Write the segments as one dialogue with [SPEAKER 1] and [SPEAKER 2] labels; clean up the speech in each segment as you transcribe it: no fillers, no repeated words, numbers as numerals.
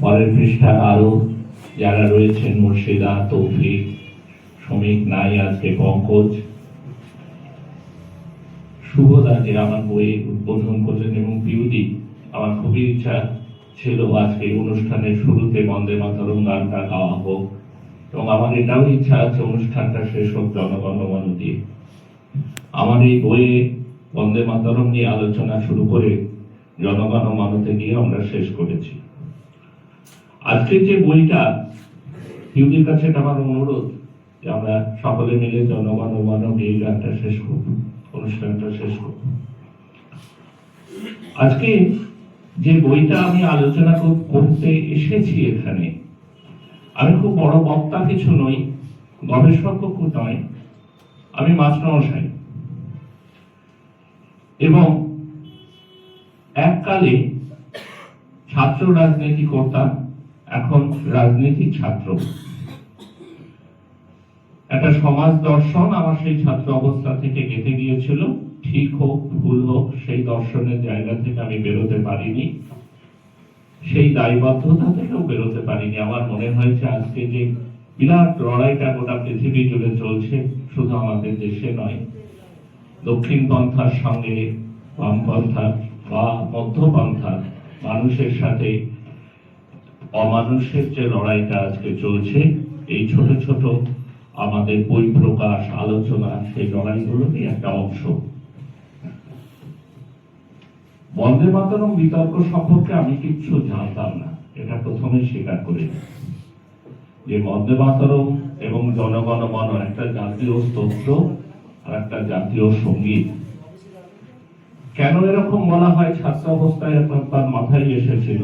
[SPEAKER 1] পরের পৃষ্ঠায় আরো যারা রয়েছেন, মুর্শিদা, তৌফিক, শ্রমিক নাই, আজকে পঙ্কজ, শুভদা যে আমার বই উদ্বোধন করলেন, এবং পিউদি। আমার খুবই ইচ্ছা ছিল আজকে অনুষ্ঠানের শুরুতে বন্দে মাতরম গানটা গাওয়া হোক, এবং আমার এটাও ইচ্ছা আছে অনুষ্ঠানটা শেষ হোক জনগণ মন দিয়ে। আমার এই বইয়ে বন্দে মাতরম নিয়ে আলোচনা শুরু করে জনগণ মনতে গিয়ে আমরা শেষ করেছি। আজকে যে বইটা, পিউদির কাছে আমার অনুরোধ যে আমরা সকলে মিলে জনগণ মন এই গানটা শেষ করব, অনুষ্ঠানটা শেষ করব। আজকে যে বইটা আমি আলোচনা করতে এসেছি এখানে, আমি খুব বড় বক্তা কিছু নই, গবেষক নয়, আমি মাস্টারমশাই, এবং এককালে ছাত্র রাজনীতি করতাম, এখন রাজনীতির ছাত্র। একটা সমাজ দর্শন আমার সেই ছাত্র অবস্থা থেকে গেঁথে গিয়েছিল, ঠিক হোক ভুল হোক সেই দর্শনের জায়গা থেকে আমি বেরোতে পারিনি, সেই দায়বদ্ধতা থেকেও বেরোতে পারিনি। আমার মনে হয়েছে আজকে যে বিরাট লড়াইটা গোটা পৃথিবী জুড়ে চলছে, শুধু আমাদের দেশে নয়, দক্ষিণ পন্থার সঙ্গে বামপন্থার বা মধ্যপন্থার মানুষের সাথে অমানুষের যে লড়াইটা আজকে চলছে, এই ছোট ছোট আমাদের বই প্রকাশ, আলোচনা, সেই লড়াইগুলোরই একটা অংশ। বন্দে মাতরম বিতর্ক সম্পর্কে আমি কিচ্ছু জানতাম না, এটা প্রথমে স্বীকার করি, যে বন্দে মাতরম এবং জনগণ মন একটা জাতীয় স্তোত্র আর একটা জাতীয় সঙ্গীত। কেন এরকম বলা হয় ছাত্র অবস্থায় তার মাথায় এসেছিল,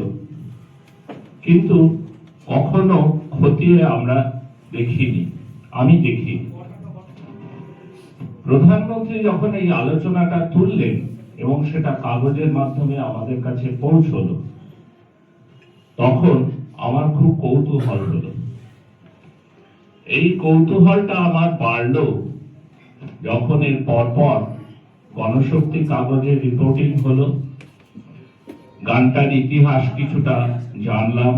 [SPEAKER 1] কিন্তু কখনো খতিয়ে আমরা দেখিনি, আমি দেখি। প্রধানমন্ত্রী যখন এই আলোচনাটা তুললেন এবং সেটা কাগজের মাধ্যমে আমাদের কাছে পৌঁছলো, তখন আমার খুব কৌতূহল হলো। এই কৌতূহলটা আমার বাড়লো যখন এর পরপর গণশক্তি কাগজে রিপোর্টিং হলো, গানটার ইতিহাস কিছুটা জানলাম,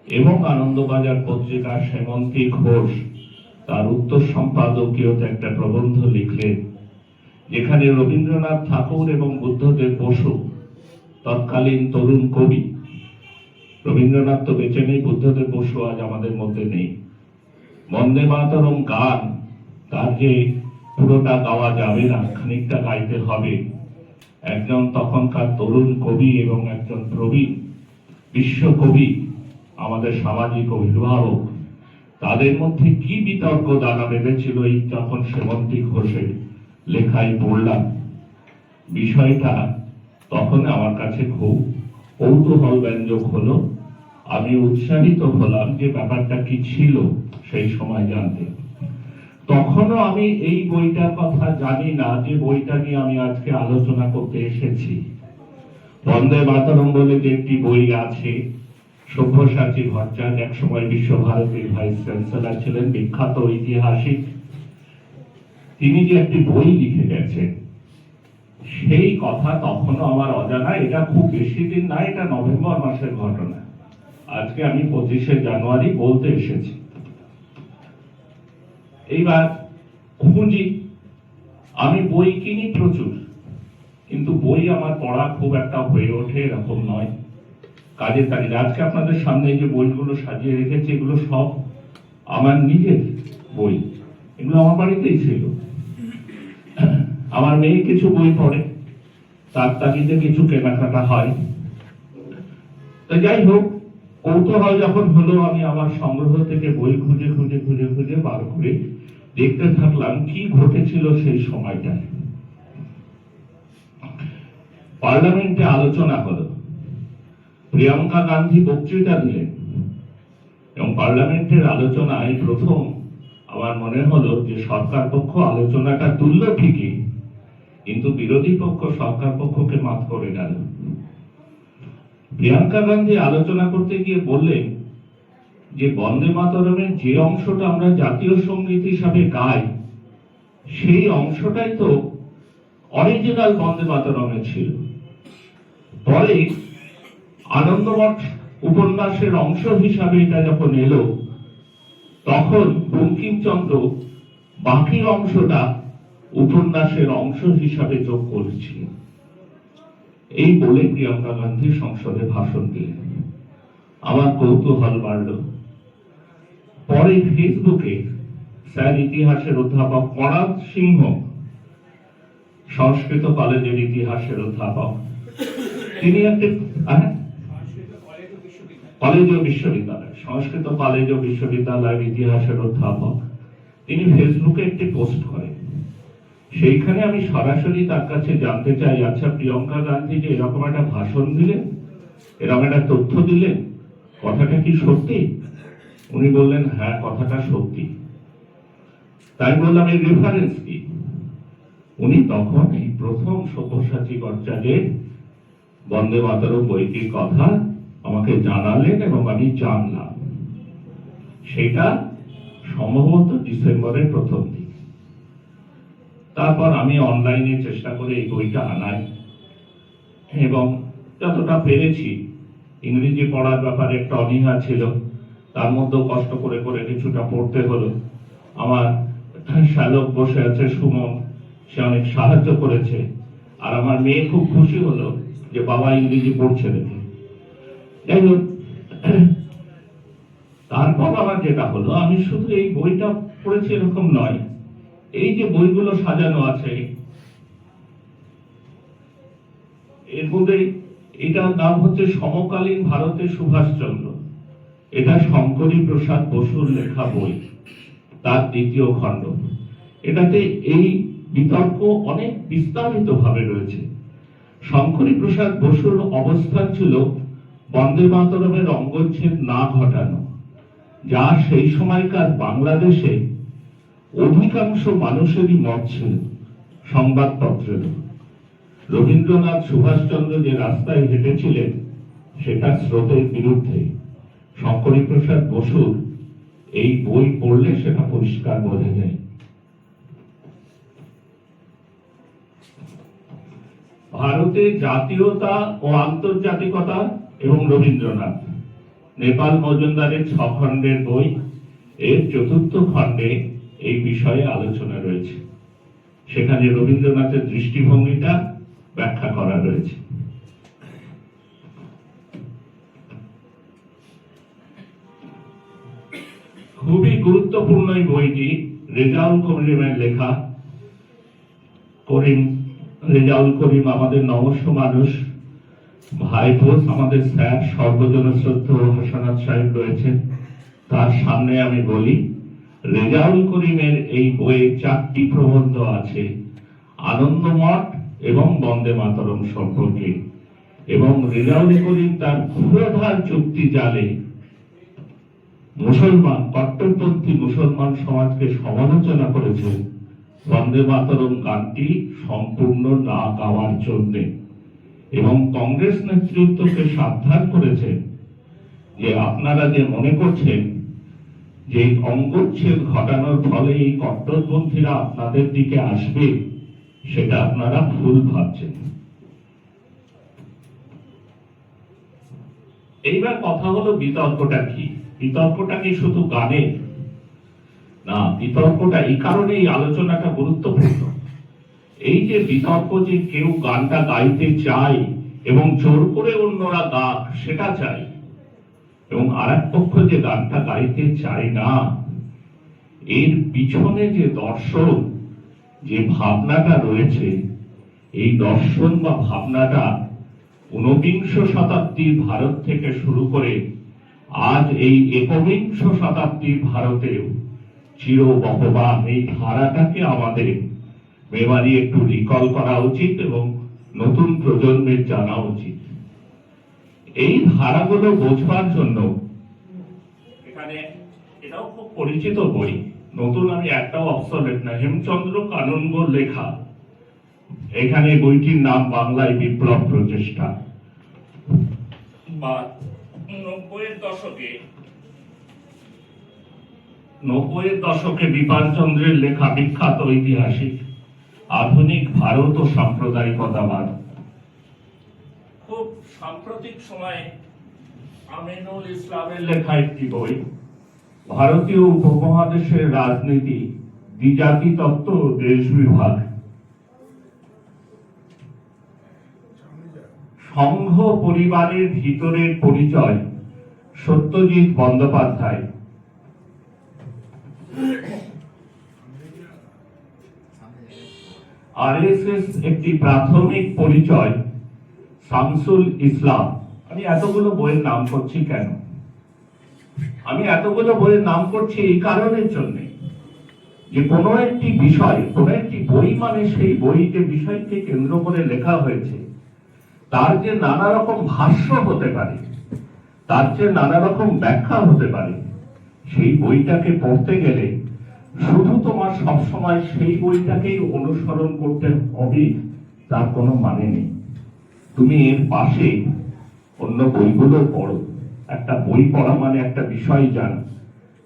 [SPEAKER 1] এবং আনন্দবাজার পত্রিকার সেমন্তী ঘোষ তার উত্তর সম্পাদকীয়তে একটা প্রবন্ধ লিখলেন, যেখানে রবীন্দ্রনাথ ঠাকুর এবং বুদ্ধদেব বসু, তৎকালীন তরুণ কবি, রবীন্দ্রনাথ তো বেঁচে নেই, বুদ্ধদেব বসু আজ আমাদের মধ্যে নেই, বন্দে মাতরম গান তার যে পুরোটা গাওয়া যাবে না, খানিকটা গাইতে হবে, একজন তখনকার তরুণ কবি এবং একজন প্রবীণ বিশ্বকবি, আমাদের সামাজিক অভিভাবক, তাদের মধ্যে কি বিতর্ক দানা বেঁধেছিল এই যখন সেমন্তী ঘোষের লেখায় পড়লাম, বিষয়টা তখন আমার কাছে খুব কৌতূহল ব্যঞ্জক হলো। আমি উৎসাহিত হলাম যে ব্যাপারটা কি ছিল সেই সময় জানতে। তখনও আমি এই বইটার কথা জানি না যে বইটা নিয়ে আমি আজকে আলোচনা করতে এসেছি। বন্দে মাতরম বলে যে একটি বই আছে, সব্যসাচী ভট্টাচার্য একসময় বিশ্বভারতীর ভাইস চ্যান্সেলর ছিলেন, বিখ্যাত ঐতিহাসিক, তিনি যে একটি বই লিখে গেছেন, সেই কথা তখনও আমার অজানা। এটা খুব বেশি দিন না, এটা নভেম্বর মাসের ঘটনা, আজকে আমি 25শে জানুয়ারি বলতে এসেছি। এইবার খুঁজি, আমি বই কিনি প্রচুর, কিন্তু বই আমার পড়া খুব একটা হয়ে ওঠে এরকম নয়, কাজের তাগিদে। আজকে আপনাদের সামনে যে বইগুলো সাজিয়ে রেখেছি, এগুলো সব আমার নিজের বই, এগুলো আমার বাড়িতেই ছিল। আমার মেয়ে কিছু বই পড়ে, তার তাগিদে কিছু কেনাকাটা হয়। তো যাই হোক, কৌতূহল যখন হলো, আমি আমার সংগ্রহ থেকে বই খুঁজে খুঁজে খুঁজে খুঁজে বার করে দেখতে থাকলাম কি ঘটেছিল সেই সময়টায়। পার্লামেন্টে আলোচনা হলো, প্রিয়াঙ্কা গান্ধী বক্তৃতা দিলেন, এবং পার্লামেন্টের আলোচনায় প্রথম আমার মনে হলো যে সরকার পক্ষ আলোচনাটা তুলল ঠিকই, কিন্তু বিরোধী পক্ষ সরকার পক্ষকে মাত করে গেল। প্রিয়াঙ্কা গান্ধী আলোচনা করতে গিয়ে বললেন যে বন্দে মাতরমের যে অংশটা আমরা জাতীয় সঙ্গীত হিসাবে গাই, সেই অংশটাই তো অরিজিনাল বন্দে মাতরমে ছিল। পরে আনন্দমঠ উপন্যাসের অংশ হিসাবে এটা যখন এলো, তখন বঙ্কিমচন্দ্র বাকি অংশটা উপন্যাসের অংশ হিসাবে যোগ করেছিলেন। এই বলে প্রিয়াঙ্কা গান্ধী সংসদে ভাষণ দিলেন। আমার কৌতূহল বাড়ল। পরে ফেসবুকে স্যার ইতিহাসের অধ্যাপক পরাগ সিংহ, সংস্কৃত কলেজের ইতিহাসের অধ্যাপক, তিনি একটি কলেজ ও বিশ্ববিদ্যালয়, সংস্কৃত কলেজ ও বিশ্ববিদ্যালয়ের ইতিহাসের অধ্যাপক, তিনি ফেসবুকে একটি পোস্ট করেন। সেইখানে আমি সরাসরি তার কাছে জানতে চাই, আচ্ছা প্রিয়াঙ্কা গান্ধী যে এরকম একটা ভাষণ দিলেন, এরকম একটা তথ্য দিলেন, কথাটা কি সত্যি? উনি বললেন হ্যাঁ, কথাটা সত্যি। তাই বললাম এর রেফারেন্স কি? উনি তখন এই প্রথম সব্যসাচী ভট্টাচার্যের বন্দে মাতরম বইটির কথা আমাকে জানালেন এবং আমি জানলাম। সেটা সম্ভবত ডিসেম্বরের প্রথম দিক। তারপর আমি অনলাইনে চেষ্টা করে এই বইটা আনাই এবং যতটা পেরেছি, ইংরেজি পড়ার ব্যাপারে একটা অনীহা ছিল, তার মধ্যেও কষ্ট করে করে কিছুটা পড়তে হলো। আমার শ্যালক বসে আছে সুমন, সে অনেক সাহায্য করেছে, আর আমার মেয়ে খুব খুশি হলো যে বাবা ইংরেজি পড়ছে দেখে। যাই হোক, তারপর আমার যেটা হলো, আমি শুধু এই বইটা পড়েছি এরকম নয়, এই যে বইগুলো সাজানো আছে এর মধ্যে এটার নাম হচ্ছে সমকালীন ভারতের সুভাষচন্দ্র। এটা শঙ্করী প্রসাদ বসুর লেখা বই, তার দ্বিতীয় খণ্ড। এটাতে এই বিতর্ক অনেক বিস্তারিত ভাবে রয়েছে। শঙ্করী প্রসাদ বসুর অবস্থান ছিল বন্দে মাতরমের অঙ্গচ্ছেদ না ঘটানো, যা সেই সময়কার বাংলাদেশে অধিকাংশ মানুষেরই মত ছিল, সংবাদপত্রের। রবীন্দ্রনাথ সুভাষচন্দ্র যে রাস্তায় হেঁটেছিলেন সেটা স্রোতের বিরুদ্ধে। শঙ্করী প্রসাদ বসুর এই বই পড়লে সেটা পরিষ্কার বোঝা যায়। ভারতে জাতীয়তা ও আন্তর্জাতিকতা এবং রবীন্দ্রনাথ, নেপাল মজুমদারের 6 খণ্ডের বই, এর 4র্থ খণ্ডে এই বিষয়ে আলোচনা রয়েছে। সেখানে রবীন্দ্রনাথের দৃষ্টিভঙ্গিটা ব্যাখ্যা করা রয়েছে। খুবই গুরুত্বপূর্ণ এই বইটি, রেজাউল করিমের লেখা। রেজাউল করিম আমাদের নমস্য মানুষ, ভাইপো, আমাদের স্যার সর্বজন শ্রদ্ধেয় হাসানাত সাহেব রয়েছেন, তার সামনে আমি বলি, রেজাউল করিমের এই বইয়ে 4টি প্রবন্ধ আছে আনন্দমঠ এবং বন্দে মাতরম সম্পর্কে, এবং রেজাউল করিম তার ক্ষুরধার চুক্তি জালে মুসলমান, কট্টরপন্থী মুসলমান সমাজকে সমালোচনা করেছেন বন্দে মাতরম গানটি সম্পূর্ণ না গাওয়ার জন্য, এবং কংগ্রেস নেতৃত্বকে সাবধান করেছেন যে আপনারা যে মনে করছেন যে অঙ্গচ্ছেদ ঘটানোর ফলে এই কট্টরপন্থীরা আপনাদের দিকে আসবে, সেটা আপনারা ভুল ভাবছেন। এইবার কথা হলো বিতর্কটা কি? বিতর্কটা কি শুধু গানের? না, বিতর্কটা এই কারণে এই আলোচনাটা গুরুত্বপূর্ণ। এই যে বিতর্ক, যে কেউ গানটা গাইতে চায় এবং জোর করে অন্যরা গাক সেটা চাই, এবং আর এক পক্ষ যে গানটা গাইতে চায় না, এর পিছনে যে দর্শন, যে ভাবনাটা রয়েছে, এই দর্শন বা ভাবনাটা 19বিংশ শতাব্দীর ভারত থেকে শুরু করে আজ এই 21বিংশ শতাব্দীর ভারতেও চির বহবান এই ধারাটাকে আমাদের মেমারি একটু রিকল করা উচিত এবং নতুন প্রজন্মের জানা উচিত। এই ধারাগুলো বোঝবার জন্য এখানে, এটাও খুব পরিচিত বই, নতুন আমি একটাও অবসলেট না, হেমচন্দ্র কানুনগোর লেখা। এখানে বইটির নাম বাংলায় বিপ্লব প্রচেষ্টা। বা 90-এর দশকে বিপান চন্দ্রের লেখা বিখ্যাত ঐতিহাসিক আধুনিক ভারত ও সাম্প্রদায়িকতাবাদ, খুব সাম্প্রতিক সময়ে আমিনুল ইসলামের লেখা একটি বই, ভারতীয় উপমহাদেশের রাজনীতি, দ্বিজাতি তত্ত্ব ও দেশ বিভাগ, সংঘ পরিবারের ভিতরের পরিচয়, সত্যজিৎ বন্দ্যোপাধ্যায়। আরএসএস একটি প্রাথমিক পরিচয়, শামসুল ইসলাম। আমি এতগুলো বইয়ের নাম করছি কেন? আমি এতগুলো বইয়ের নাম করছি এই কারণের জন্য যে কোনো একটি বিষয়, কোনো একটি বই মানে সেই বই যে বিষয়কে কেন্দ্র করে লেখা হয়েছে তার যে নানা রকম ভাষ্য হতে পারে, তার যে নানা রকম ব্যাখ্যা হতে পারে, সেই বইটাকে পড়তে গেলে শুধু তোমার সবসময় সেই বইটাকেই অনুসরণ করতে হবে তার কোনো মানে নেই। তুমি এর পাশে অন্য বইগুলো পড়ো। একটা বই পড়া মানে একটা বিষয় জানা,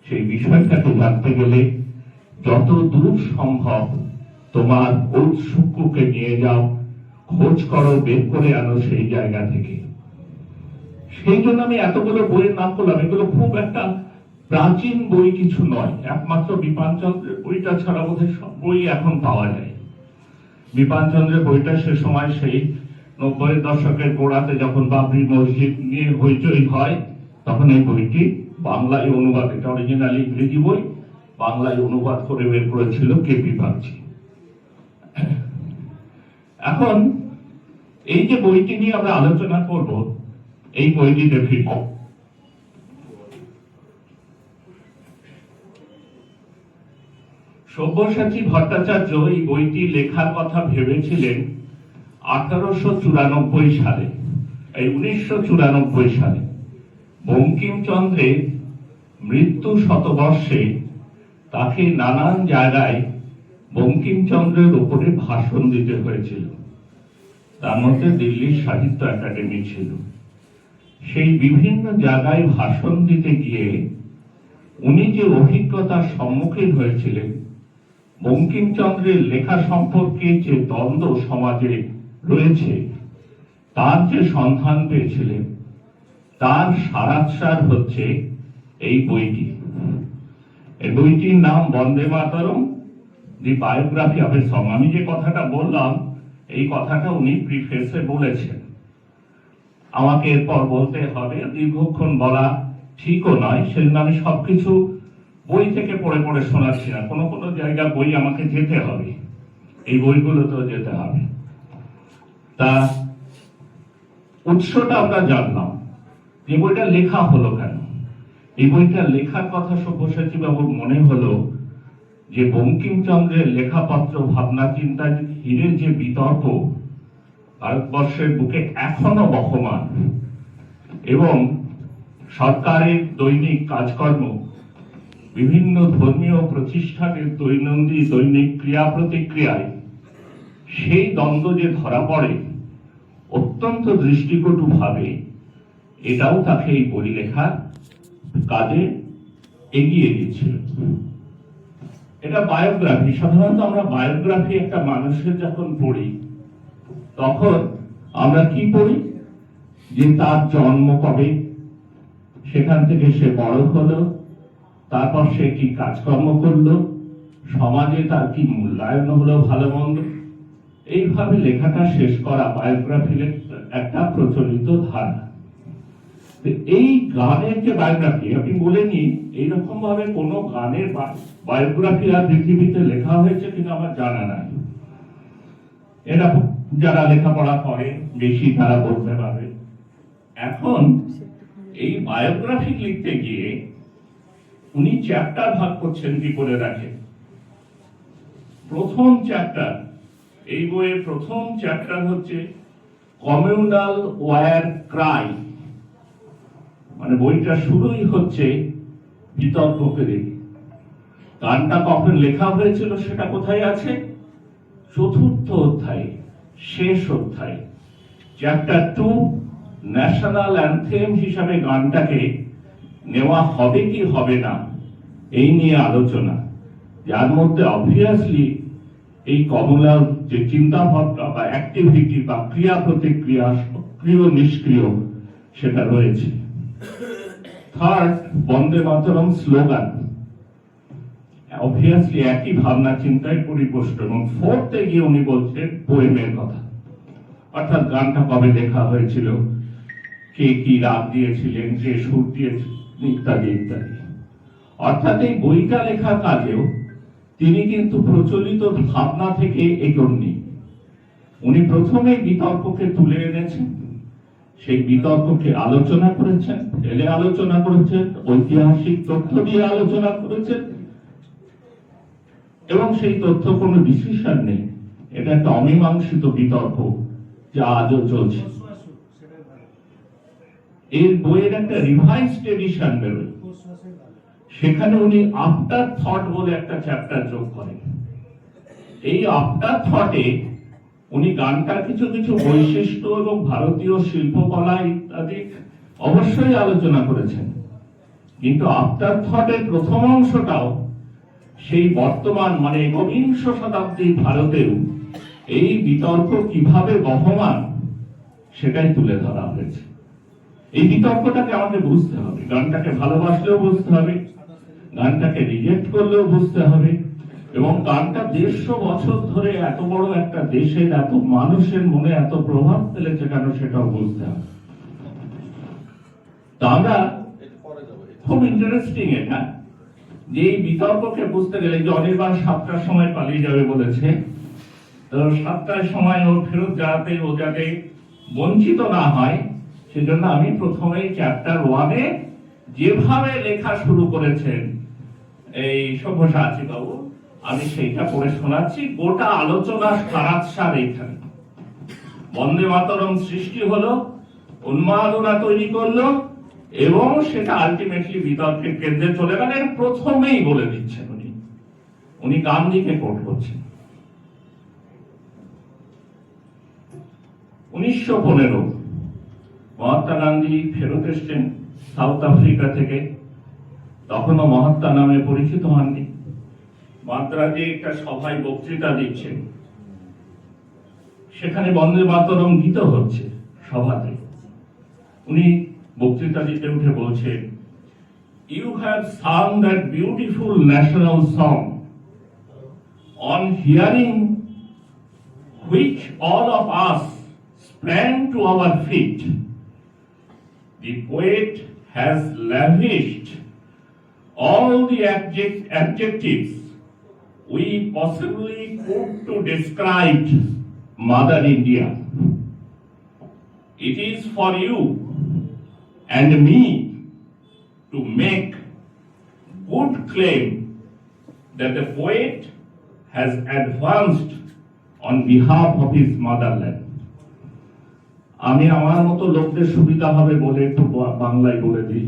[SPEAKER 1] সেই বিষয়টাকে জানতে গেলে যত দূর সম্ভব তোমার ঔৎসুক্যকে নিয়ে যাও, খোঁজ করো, বের করে আনো সেই জায়গা থেকে। সেই জন্য আমি এতগুলো বইয়ের নাম করলাম। এগুলো খুব একটা প্রাচীন বই কিছু নয়, একমাত্র বিপান চন্দ্রের বইটা ছাড়া বোধহয় সব বই এখন পাওয়া যায়। বিপান চন্দ্রের বইটা সে সময় সেই 90-এর দশকের গোড়াতে যখন বাবরি মসজিদ নিয়ে হইচই হয় তখন এই বইটি বাংলায় অনুবাদ, এটা অরিজিনাল ইংরেজি বই, বাংলায় অনুবাদ করে বের করেছিল কেপি বাগচি। এখন এই যে বইটি নিয়ে আমরা আলোচনা করব, এই বইটিতে ফিরব। সব্যসাচী ভট্টাচার্য এই বইটি লেখার কথা ভেবেছিলেন 1894 সালে, এই 1994 সালে বঙ্কিমচন্দ্রের মৃত্যু শতবর্ষে তাকে নানান জায়গায় বঙ্কিমচন্দ্রের উপরে ভাষণ দিতে হয়েছিল। তার মধ্যে দিল্লির সাহিত্য একাডেমি ছিল। সেই বিভিন্ন জায়গায় ভাষণ দিতে গিয়ে উনি যে অভিজ্ঞতার সম্মুখীন হয়েছিলেন, বঙ্কিমচন্দ্রের লেখা সম্পর্কে যে দ্বন্দ্ব সমাজে রয়েছে তার যে সন্ধান পেয়েছিলেন, তার সারাংশার হচ্ছে এই বইটি। এই বইটির নাম বন্দে মাতরম, দি বায়োগ্রাফি অফ এ সং। আমি যে কথাটা বললাম এই কথাটা উনি প্রিফেসে বলেছেন। আমাকে এরপর বলতে হবে, দীর্ঘক্ষণ বলা ঠিকও নয়, সেজন্য আমি সবকিছু বই থেকে পড়ে পড়ে শোনাচ্ছি না। কোনো কোনো জায়গা বই আমাকে যেতে হবে, এই বইগুলোতেও যেতে হবে। তা উৎসটা আমরা জানলাম, যে বইটা লেখা হলো কেন। এই বইটা লেখার কথা সব্যসাচী বাবুর মনে হলো যে বঙ্কিমচন্দ্রের লেখাপত্র, ভাবনা চিন্তা ঘিরে যে বিতর্ক ভারতবর্ষের বুকে এখনো বহমান, এবং সরকারের দৈনিক কাজকর্ম, বিভিন্ন ধর্মীয় প্রতিষ্ঠানের দৈনিক ক্রিয়া প্রতিক্রিয়ায় সেই দ্বন্দ্ব যে ধরা পড়ে অত্যন্ত দৃষ্টিকটু ভাবে, এটাও তাকে এই বই লেখার কাজে এগিয়ে দিচ্ছিল। এটা বায়োগ্রাফি। সাধারণত আমরা বায়োগ্রাফি একটা মানুষের যখন পড়ি তখন আমরা কি পড়ি, যে তার জন্ম কবে, সেখান থেকে সে বড় হলো, তারপর সে কি কাজকর্ম করলো, সমাজে তার কি মূল্যায়ন হলো, ভালো মন্দ, এইভাবে লেখাটা শেষ করা বায়োগ্রাফি একটা প্রচলিত ধারণা। এই গানের যে বায়োগ্রাফি, আপনি বলেনি এইরকম ভাবে কোন গানের বায়োগ্রাফি আর পৃথিবীতে লেখা হয়েছে কিনা আমার জানা নাই। এটা যারা লেখাপড়া করে বেশি তারা বলতে পারবে। এখন এই বায়োগ্রাফি লিখতে গিয়ে উনি চ্যাপ্টার ভাগ করছেন কি করে রাখেন। প্রথম চ্যাপ্টার, এই বইয়ের প্রথম চ্যাপ্টার হচ্ছে কমিউনাল ওয়ার ক্রাই। মানে বইটা শুরুই হচ্ছে বিতর্ককে দেখে। গানটা কখন লেখা হয়েছিল সেটা কোথায় আছে? চতুর্থ অধ্যায়ে, শেষ অধ্যায়ে, চ্যাপ্টার 2, ন্যাশনাল অ্যান্থেম হিসাবে গানটাকে নেওয়া হবে কি হবে না এই নিয়ে আলোচনা, যার মধ্যে অবভিয়াসলি এই কমলার যে চিন্তা ভাবনা বা অ্যাক্টিভিটি বা ক্রিয়া প্রতিক্রিয়া সক্রিয় নিষ্ক্রিয় সেটা রয়েছে। থার্ড, বন্দে মাতরম স্লোগান অবভিয়াসলি একই ভাবনা চিন্তায় পরিপুষ্ট। এবং ফোর্থে গিয়ে উনি বলছেন পোয়েমের কথা, অর্থাৎ গানটা কবে লেখা হয়েছিল, কে কি রাগ দিয়েছিলেন, কে সুর দিয়েছিলেন, ইত্যাদি ইত্যাদি। অর্থাৎ এই বইটা লেখার কাজেও তিনি কিন্তু প্রচলিত ভাবনা থেকে এগোননি। উনি প্রথমে বিতর্ককে তুলে এনেছেন, সেই বিতর্ককে আলোচনা করেছেন, ফেলে আলোচনা করেছেন, ঐতিহাসিক তথ্য দিয়ে আলোচনা করেছেন, এবং সেই তথ্য কোনো ডিসিশন নেই, এটা একটা অমীমাংসিত বিতর্ক যা আজও চলছে। এর বইয়ের একটা রিভাইজড এডিশন বেরোয়, সেখানে উনি আফটার থট বলে একটা চ্যাপ্টার যোগ করেন। এই আফটার থটে উনি গানটার কিছু কিছু বৈশিষ্ট্য এবং ভারতীয় শিল্পকলা ইত্যাদি অবশ্যই আলোচনা করেছেন, কিন্তু আফটার থটের প্রথম অংশটাও সেই বর্তমান মানে একবিংশ শতাব্দীর ভারতেও এই বিতর্ক কিভাবে বহমান সেটাই তুলে ধরা হয়েছে। এই বিতর্কটাকে আমাকে বুঝতে হবে, গানটাকে ভালোবাসলেও বুঝতে হবে, গানটাকে রিজেক্ট করলেও বুঝতে হবে, এবং গানটা 150 বছর ধরে এত বড় একটা দেশের এত মানুষের মনে এত প্রভাব ফেলেছে কেন সেটাও বুঝতে হবে। তা আমরা খুব ইন্টারেস্টিং এটা যে এই বিতর্ককে বুঝতে গেলে যে অনির্বাণ 7টার সময় পালিয়ে যাবে বলেছে, তো 7টার সময় ও ফেরত যাতে ও যাতে বঞ্চিত না হয় সেজন্য আমি প্রথমেই চ্যাপ্টার 1-এ যেভাবে লেখা শুরু করেছেন এই সব্যসাচী বাবু, আমি সেইটা পড়ে শোনাচ্ছি। গোটা আলোচনা সারাৎসার এইখানে। বন্দে মাতরম সৃষ্টি হলো, উন্মাদনা তৈরি করলো, এবং সেটা আলটিমেটলি বিতর্কের কেন্দ্রে চলে গেল। প্রথমেই বলে দিচ্ছেন উনি গান্ধীকে কোট করছেন। 1915 মহাত্মা গান্ধী ফেরত এসছেন সাউথ আফ্রিকা থেকে, তখনও মহাত্মা নামে পরিচিত হননি। মাদ্রাজে একটা সভায় বক্তৃতা দিচ্ছেন, সেখানে বন্দে মাতরম গীত হচ্ছে সভাতে। উনি বক্তৃতা দিতে উঠে বলছেন, "You have sung that beautiful national song, on hearing which all of us sprang to our feet. The poet has lavished all the adjectives we possibly could to describe Mother India. It is for you and me to make good claim that the poet has advanced on behalf of his motherland." আমি আমার মতো লোকদের সুবিধা হবে বলে একটু বাংলায় বলে দিই।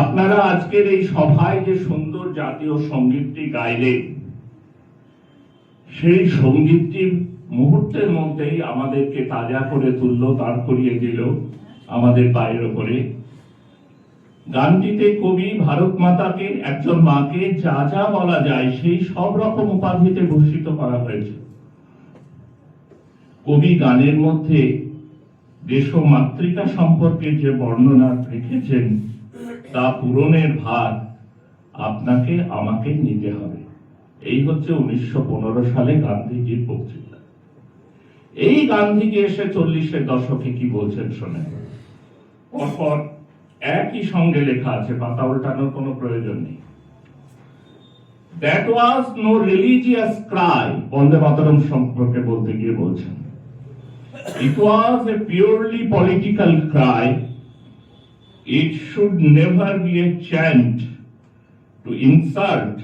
[SPEAKER 1] আপনারা আজকের এই সভায় যে সুন্দর জাতীয় সঙ্গীতটি গাইলেন, সেই সঙ্গীতটি মুহূর্তের মধ্যেই আমাদেরকে তাজা করে তুললো, দাঁড় করিয়ে দিল আমাদের পায়ের ওপরে। গানটিতে কবি ভারত মাতাকে, একজন মাকে যা যা বলা যায় সেই সব রকম উপাধিতে ভূষিত করা হয়েছে। কবি গানের মধ্যে দেশমাতৃকা সম্পর্কে যে বর্ণনা রেখেছেন তা পূরণের ভার আপনাকে আমাকে নিতে হবে। এই হচ্ছে 1915 সালে গান্ধীজির বক্তৃতা। এই গান্ধীজি এসে 40-এর দশকে কি বলছেন শোনেন। পরপর একই সঙ্গে লেখা আছে, পাতা উল্টানোর কোনো প্রয়োজন নেই। That was no religious cry, বন্দে মাতরম সম্পর্কে বলতে গিয়ে বলছেন। It was a purely political cry. It should never be a chant to insult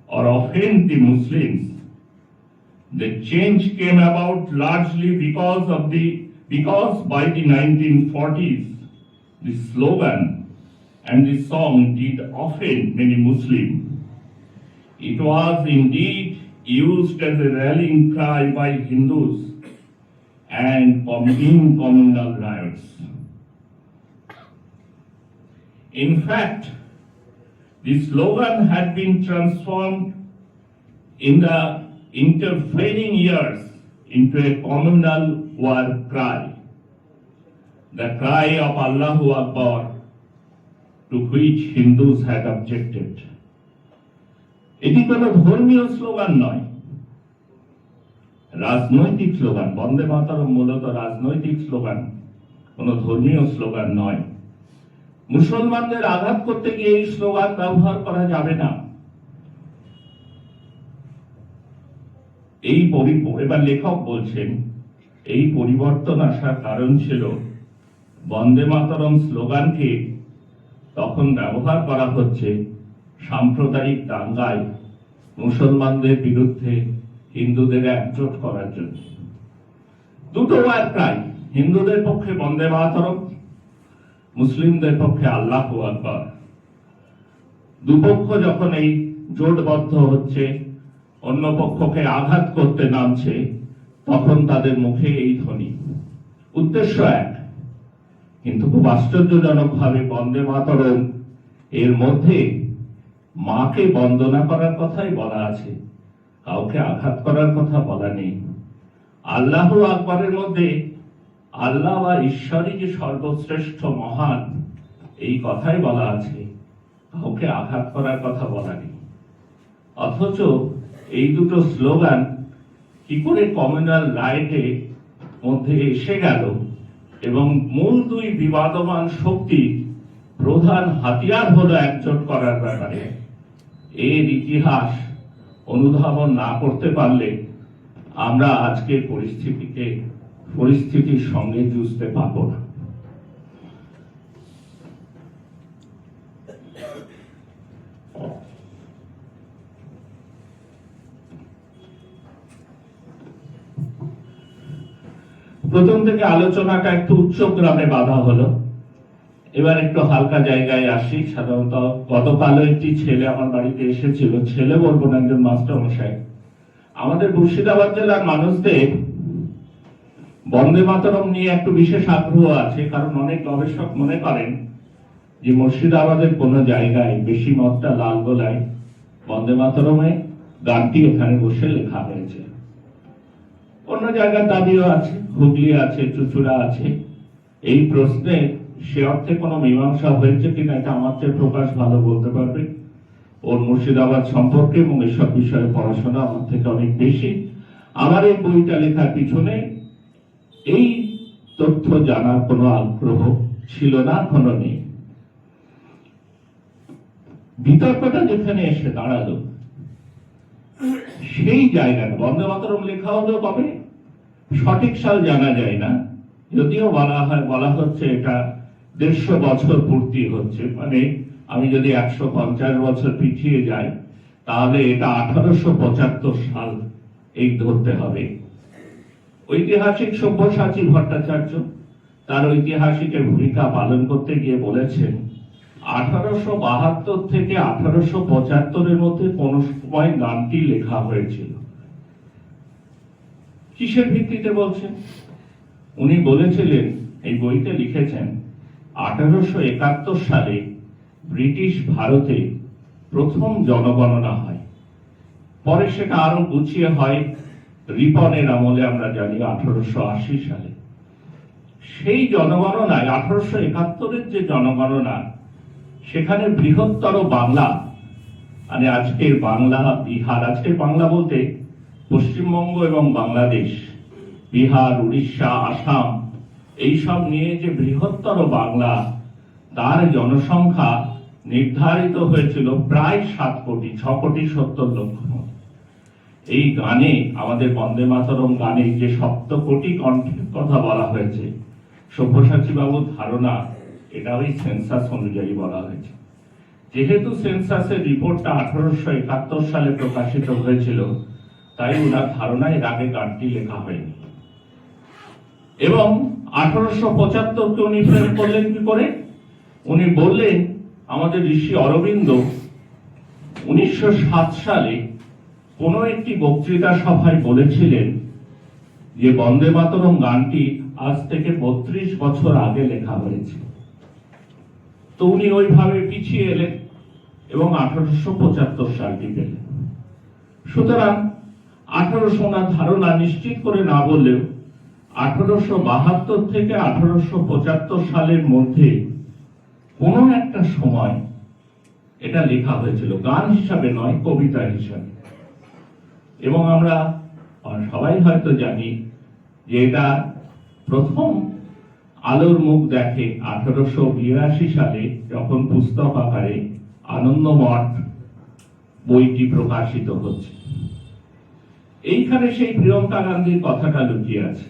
[SPEAKER 1] or offend the Muslims. The change came about largely because by the 1940s, the slogan and the song did offend many Muslims. It was indeed used as a rallying cry by Hindus and in communal riots. In fact, the slogan had been transformed in the intervening years into a communal war cry, the cry of Allahu Akbar, to which Hindus had objected. এটি কোনো ধর্মীয় slogan নয়, রাজনৈতিক slogan. বন্দে মাতরম মূলত রাজনৈতিক slogan, কোনো ধর্মীয় slogan নয়। মুসলমানদের আঘাত করতে গিয়ে এই স্লোগান ব্যবহার করা যাবে না। এবার লেখক বলছেন এই পরিবর্তন আসার কারণ ছিল বন্দে মাতরম স্লোগানকে তখন ব্যবহার করা হচ্ছে সাম্প্রদায়িক দাঙ্গায় মুসলমানদের বিরুদ্ধে হিন্দুদের একজোট করার জন্য। দুটো ওয়ার প্রায়, হিন্দুদের পক্ষে বন্দে মাতরম, মুসলিমদের পক্ষে আল্লাহু আকবার। দুপক্ষ যখন এই জোটবদ্ধ হচ্ছে, অন্য পক্ষকে আঘাত করতে নামছে, তখন তাদের মুখে এই ধ্বনি। উদ্দেশ্য এক, কিন্তু খুব আশ্চর্যজনক ভাবে বন্দে মাতরম এর মধ্যে মাকে বন্দনা করার কথাই বলা আছে, কাউকে আঘাত করার কথা বলা নেই। আল্লাহু আকবরের মধ্যে আল্লাহ বা ঈশ্বরই যে সর্বশ্রেষ্ঠ মহান, এই কথাই বলা আছে, কাউকে আঘাত করার কথা বলা নেই। অথচ এই দুটো স্লোগান কি করে কমিউনাল রাইটের মধ্যে এসে গেল এবং মূল দুই বিবাদমান শক্তি প্রধান হাতিয়ার হলো একজোট করার ব্যাপারে, এর ইতিহাস অনুধাবন না করতে পারলে আমরা আজকের পরিস্থিতির সঙ্গে যুঝতে পারবো না। প্রথম থেকে আলোচনাটা একটু উচ্চ গ্রামে বাঁধা হলো, এবার একটু হালকা জায়গায় আসি। সাধারণত গতকালও একটি ছেলে আমার বাড়িতে এসেছিল, ছেলে বলবো না, একজন মাস্টার মশাই। আমাদের মুর্শিদাবাদ জেলার মানুষদের বন্দে মাতরম নিয়ে একটু বিশেষ আগ্রহ আছে, কারণ অনেক গবেষক মনে করেন যে মুর্শিদাবাদের কোন জায়গায় বেশি মতটা লাল গোলায় বন্দে মাতরমে গানটি এখানে বসে লেখা হয়েছে। অন্য জায়গার দাবিও আছে, হুগলি আছে, চুচুড়া আছে। এই প্রশ্নে সে অর্থে কোনো মীমাংসা হয়েছে কিনা এটা আমার চেয়ে প্রকাশ ভালো বলতে পারবে। ওর মুর্শিদাবাদ সম্পর্কে এবং এসব বিষয়ে পড়াশোনা আমার থেকে অনেক বেশি। আমার এই বইটা লেখার পিছনে এই তথ্য জানার কোনো আগ্রহ ছিল না, কোনো নেই। বিতর্কটা যেখানে এসে দাঁড়ালো সেই জায়গাটা, বন্দে মাতরম লেখা হলো কবে সঠিক সাল জানা যায় না, যদিও বলা হচ্ছে এটা 150 বছর পূর্তি হচ্ছে। মানে আমি যদি 150 বছর পিছিয়ে যাই তাহলে এটা 1875 সাল এই ধরতে হবে। ঐতিহাসিক সব্যসাচী ভট্টাচার্য তার ঐতিহাসিকের ভূমিকা পালন করতে গিয়ে বলেছেন 1872 থেকে 1875 মধ্যে কোন সময় গানটি লেখা হয়েছিল। কিসের ভিত্তিতে বলছেন? উনি বলেছিলেন, এই বইতে লিখেছেন, 1871 সালে ব্রিটিশ ভারতে প্রথম জনগণনা হয়, পরে সেটা আরো গুছিয়ে হয় রিপনের আমলে, আমরা জানি 1880 সালে। সেই জনগণনায় 1871 যে জনগণনা, সেখানে বৃহত্তর বাংলা, মানে আজকের বাংলা, বিহার, আজকের বাংলা বলতে পশ্চিমবঙ্গ এবং বাংলাদেশ, বিহার, উড়িষ্যা, আসাম, এইসব নিয়ে যে বৃহত্তর বাংলা, তার জনসংখ্যা নির্ধারিত হয়েছিল প্রায় 7 কোটি, 6 কোটি 70 লক্ষ। এই গানে, আমাদের বন্দে মাতরম গানে যে 7 কোটি কণ্ঠের কথা বলা হয়েছে, সব্যসাচী বাবুর ধারণা এটা ওই সেন্সাস অনুযায়ী বলা হয়েছে। যেহেতু সেন্সাসের রিপোর্টটা 1871 সালে প্রকাশিত হয়েছিল, তাই ওনার ধারণা এর আগে গানটি লেখা হয়নি। এবং 1875 কে উনি ফ্রেম করলেন কি করে? উনি বললেন, আমাদের ঋষি অরবিন্দ 1907 সালে কোন একটি বক্তৃতা সভায় বলেছিলেন যে বন্দে মাতরম গানটি আজ থেকে 32 বছর আগে লেখা হয়েছে। তো উনি ওইভাবে পিছিয়ে এলেন এবং 1875 সালটি পেলেন। সুতরাং 1800 ধারণা নিশ্চিত করে না বললেও 1872 থেকে 1875 সালের মধ্যে কোনো একটা সময় এটা লেখা হয়েছিল, গান হিসাবে নয়, কবিতা হিসাবে। এবং আমরা সবাই হয়তো জানি যে এটা প্রথম আলোর মুখ দেখে 1882 সালে, যখন পুস্তক আকারে আনন্দমঠ বইটি প্রকাশিত হচ্ছে। এইখানে সেই প্রিয়ঙ্কা গান্ধীর কথাটা লুকিয়ে আছে,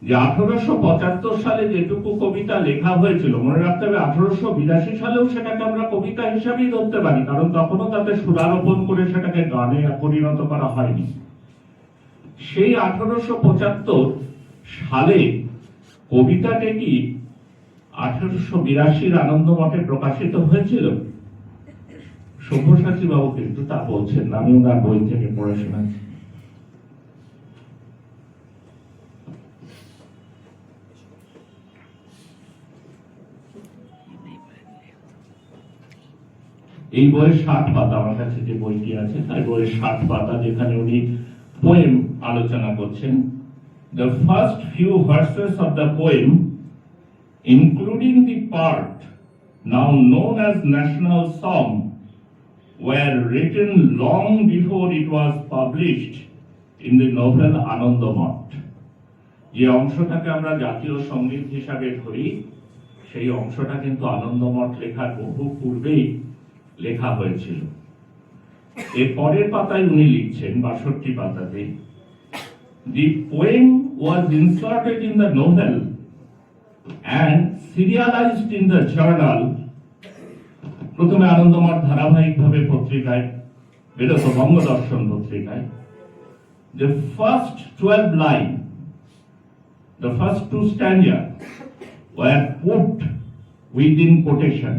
[SPEAKER 1] যে 1875 সালে যেটুকু কবিতা লেখা হয়েছিল, মনে রাখতে হবে 1882 সালেও সেটাকে আমরা কবিতা হিসাবেই ধরতে পারি, কারণ তখনও তাতে সুরারোপণ করে সেটাকে গানে পরিণত করা হয়নি। সেই 1875 সালে কবিতাটি কি 1882 আনন্দমঠে প্রকাশিত হয়েছিল? সব্যসাচী বাবু কিন্তু তা বলছেন না, আমি ওনার বই থেকে পড়ে শোনাচ্ছি। এই বইয়ের 60 পাতা, আমার কাছে যে বইটি আছে তাই বইয়ের 60 পাতা, যেখানে উনি পোয়েম আলোচনা করছেন। The first few verses of the poem, including the part now known as National Song, were written long before it was published in the novel Anandamot. যে অংশটাকে আমরা জাতীয় সঙ্গীত হিসাবে ধরি, সেই অংশটা কিন্তু আনন্দমঠ লেখার বহু পূর্বেই লেখা হয়েছিল। এর পরের পাতায় উনি লিখছেন, 62 পাতাতে, The poem was inserted in the novel and serialized in the journal. প্রথমে আনন্দমঠ ধারাবাহিকভাবে পত্রিকায় বেরোতো, বঙ্গদর্শন পত্রিকায়। The first 12 line, the first 2 stanza were put within quotation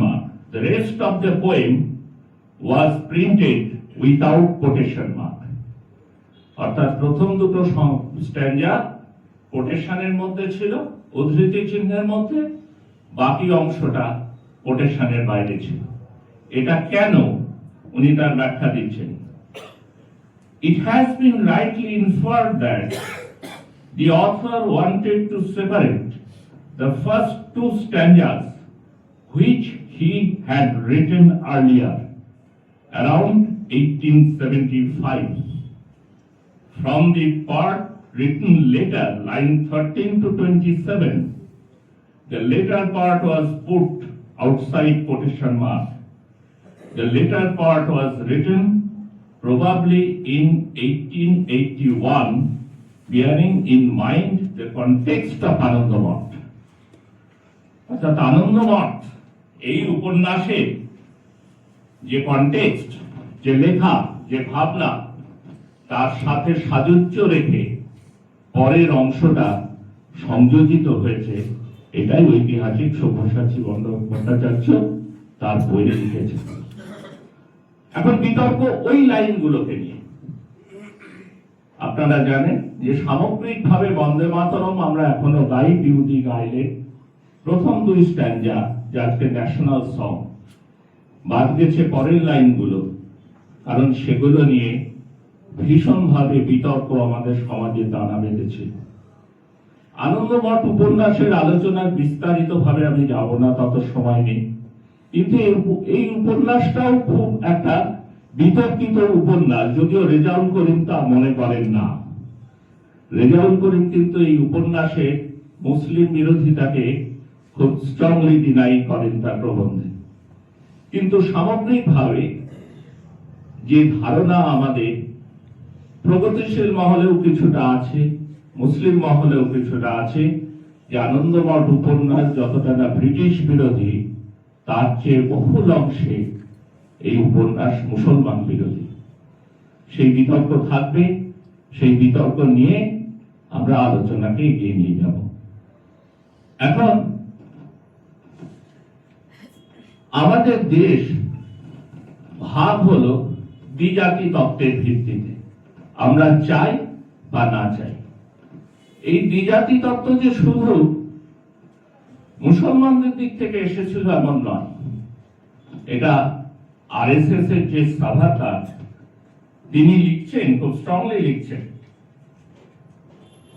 [SPEAKER 1] mark. The rest of the poem was printed without quotation mark. অর্থাৎ প্রথম দুটো স্ট্যাঞ্জা কোটেশনের মধ্যে ছিল, উদ্ধৃতি চিহ্নের মধ্যে, বাকি অংশটা কোটেশনের বাইরে ছিল। এটা কেন, উনি তার ব্যাখ্যা দিচ্ছেন। It has been rightly inferred that the author wanted to separate the first 2 stanzas which he had written earlier, around 1875, from the part written later, line 13 to 27. The later part was put outside quotation mark. The later part was written probably in 1881, bearing in mind the context of Anandamot. অর্থাৎ আনন্দমঠ এই উপন্যাসে যে context, যে লেখা, যে ভাবনা, তার সাথে সাযুজ্য রেখে পরের অংশটা সংযোজিত হয়েছে, এটাই ঐতিহাসিক সব্যসাচী ভট্টাচার্য তার বইয়ে লিখেছে। এখন বিতর্ক ওই লাইনগুলোকে নিয়ে। আপনারা জানেন যে সামগ্রিকভাবে বন্দে মাতরম আমরা এখনো গাই, বিউটি গাইলে প্রথম 2 স্ট্যাঞ্জা, যে আজকে ন্যাশনাল সং, বাদ গেছে পরের লাইনগুলো, কারণ সেগুলো নিয়ে ভীষণভাবে বিতর্ক আমাদের সমাজে দানা বেঁধেছে। আনন্দমঠ উপন্যাসের আলোচনার বিস্তারিত ভাবে আমি যাব না, তত সময় নেই, কিন্তু এই উপন্যাসটাও খুব একটা বিতর্কিত উপন্যাস, যদিও রেজাউল করিম তা মনে করেন না। রেজাউল করিম কিন্তু এই উপন্যাসে মুসলিম বিরোধিতাকে খুব স্ট্রংলি ডিনাই করেন তার প্রবন্ধে। কিন্তু সামগ্রিকভাবে যে ধারণা আমাদের প্রগতিশীল মহলেও কিছুটা আছে, মুসলিম মহলেও কিছুটা আছে, যে আনন্দমঠ উপন্যাস যতটা না ব্রিটিশ বিরোধী, তার চেয়ে বহুল অংশে এই উপন্যাস মুসলমান বিরোধী। সেই বিতর্ক থাকবে, সেই বিতর্ক নিয়ে আমরা আলোচনাকে এগিয়ে নিয়ে যাব। এখন আমাদের দেশ ভাগ হলো দ্বিজাতি তত্ত্বের ভিত্তিতে, আমরা চাই বা না চাই। এই দ্বিজাতি তত্ত্ব যে শুধু মুসলমানদের দিক থেকে এসেছিল এমন নয়, এটা আরএসএস এর যে সাভাকার তিনি লিখছেন, খুব স্ট্রংলি লিখছেন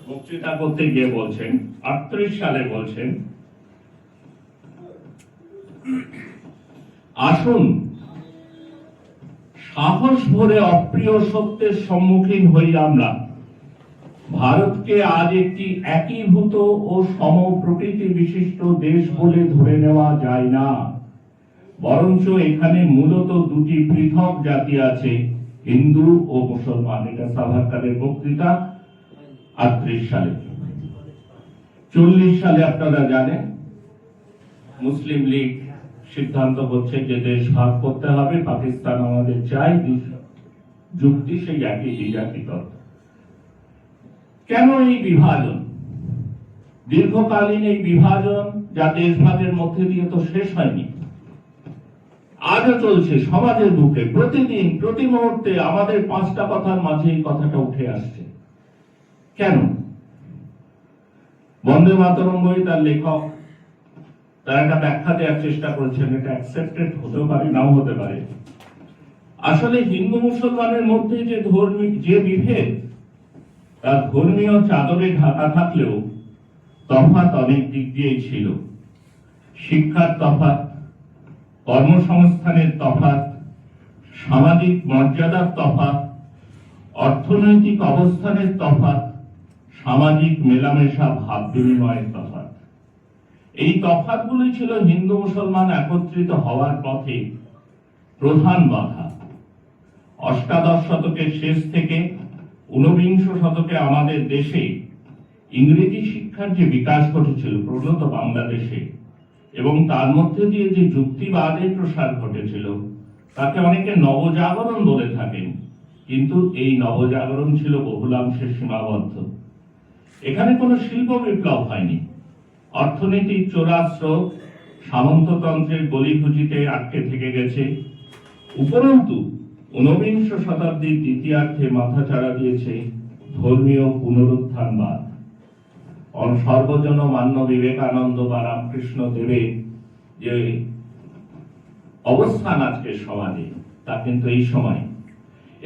[SPEAKER 1] বক্তৃতা করতে গিয়ে বলছেন, 38 সালে বলছেন, আসুন সাহস ভরে অপ্রিয় সত্যের সম্মুখীন হই আমরা। ভারতকে আজ একটি একীভূত ও সমপ্রকৃতি বিশিষ্ট দেশ বলে ধরে নেওয়া যায় না, বরঞ্চ এখানে মূলত দুটি পৃথক জাতি আছে, হিন্দু ও মুসলমান। এটা সাভারকারের বক্তৃতা 38 সালে। 40 সালে আপনারা জানেন মুসলিম লীগ সিদ্ধান্ত হচ্ছে যে দেশ ভাগ করতে হবে, পাকিস্তান আমাদের চাই, যুক্তি সেই একই দ্বিজাতি তত্ত্ব। কেন এই বিভাজন? দীর্ঘকালীন এই বিভাজন যা দেশভাগের মধ্যে দিয়ে তো শেষ হয়নি, আজও চলছে সমাজের বুকে। প্রতিদিন প্রতি মুহূর্তে আমাদের 5টা কথার মাঝে এই কথাটা উঠে আসছে। কেন? বন্দে মাতরম বই তার লেখক তারা একটা ব্যাখ্যা দেওয়ার চেষ্টা করেছেন, এটা অ্যাকসেপ্টেড হতেও পারে, নাও হতে পারে। আসলে হিন্দু মুসলমানের মধ্যে যে বিভেদ, তার ধর্মীয় চাদরে ঢাকা থাকলেও তফাৎ অনেক দিক দিয়েই ছিল। শিক্ষার তফাৎ, কর্মসংস্থানের তফাৎ, সামাজিক মর্যাদার তফাৎ, অর্থনৈতিক অবস্থানের তফাৎ, সামাজিক মেলামেশা ভাব বিনিময়ের তফাৎ। এই তফাৎগুলি ছিল হিন্দু মুসলমান একত্রিত হওয়ার পথে প্রধান বাধা। অষ্টাদশ শতকের শেষ থেকে 19বিংশ শতকে আমাদের দেশে ইংরেজি শিক্ষার যে বিকাশ ঘটেছিল প্রণত বাংলাদেশে, এবং তার মধ্যে দিয়ে যে যুক্তিবাদের প্রসার ঘটেছিল, তাকে অনেকে নবজাগরণ বলে থাকেন, কিন্তু এই নবজাগরণ ছিল বহুলাংশে সীমাবদ্ধ। এখানে কোনো শিল্প বিপ্লব হয়নি। অর্থনীতির চোরা স্রোত সামন্ততন্ত্রের গলিঘুচিতে আটকে থেকে গেছে। উপরন্তু 19বিংশ শতাব্দীর দ্বিতীয়ার্ধে মাথাচাড়া দিয়েছে ধর্মীয় পুনরুত্থানবাদ। সর্বজন মান্য বিবেকানন্দ বা রামকৃষ্ণ দেবের যে অবস্থান আজকে সমাজে, তা কিন্তু এই সময়।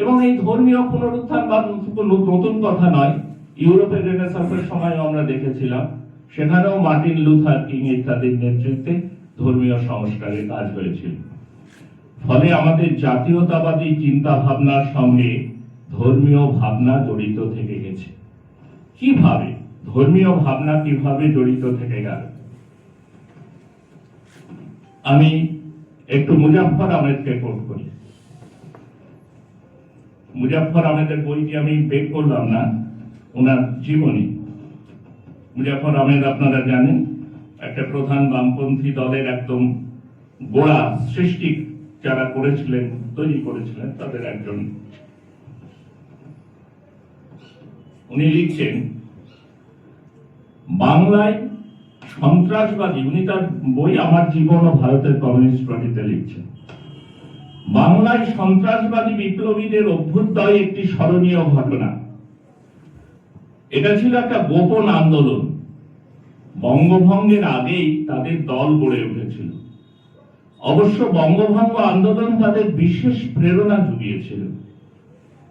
[SPEAKER 1] এবং এই ধর্মীয় পুনরুত্থানবাদ নতুন কথা নয়। ইউরোপের রেনেসাঁসের সময় আমরা দেখেছিলাম, সেখানেও মার্টিন লুথার কিং ইত্যাদির নেতৃত্বে ধর্মীয় সংস্কারের কাজ হয়েছিল। ফলে আমাদের জাতীয়তাবাদী চিন্তা ভাবনার সঙ্গে ধর্মীয় ভাবনা জড়িত থেকে গেছে। কিভাবে ধর্মীয় ভাবনা কিভাবে জড়িত থেকে গেল? আমি একটু মুজাফফর আহমেদকে কোট করি। মুজাফফর আহমেদের বইটি আমি বের করলাম না, ওনার জীবনী। মুজাফফর আহমেদ আপনারা জানেন একটা প্রধান বামপন্থী দলের একদম গোড়া সৃষ্টি যারা করেছিলেন, তৈরি করেছিলেন, তাদের একজন। উনি লিখছেন বাংলায় সন্ত্রাসবাদী, উনি তার বই আমার জীবন ও ভারতের কমিউনিস্ট পার্টিতে লিখছেন, বাংলায় সন্ত্রাসবাদী বিপ্লবীদের অভ্যুদয় একটি স্মরণীয় ঘটনা। এটা ছিল একটা গোপন আন্দোলন। বঙ্গভঙ্গের আগেই তাদের দল গড়ে উঠেছিল। অবশ্য বঙ্গভঙ্গ আন্দোলন তাদের বিশেষ প্রেরণা জুগিয়েছিল।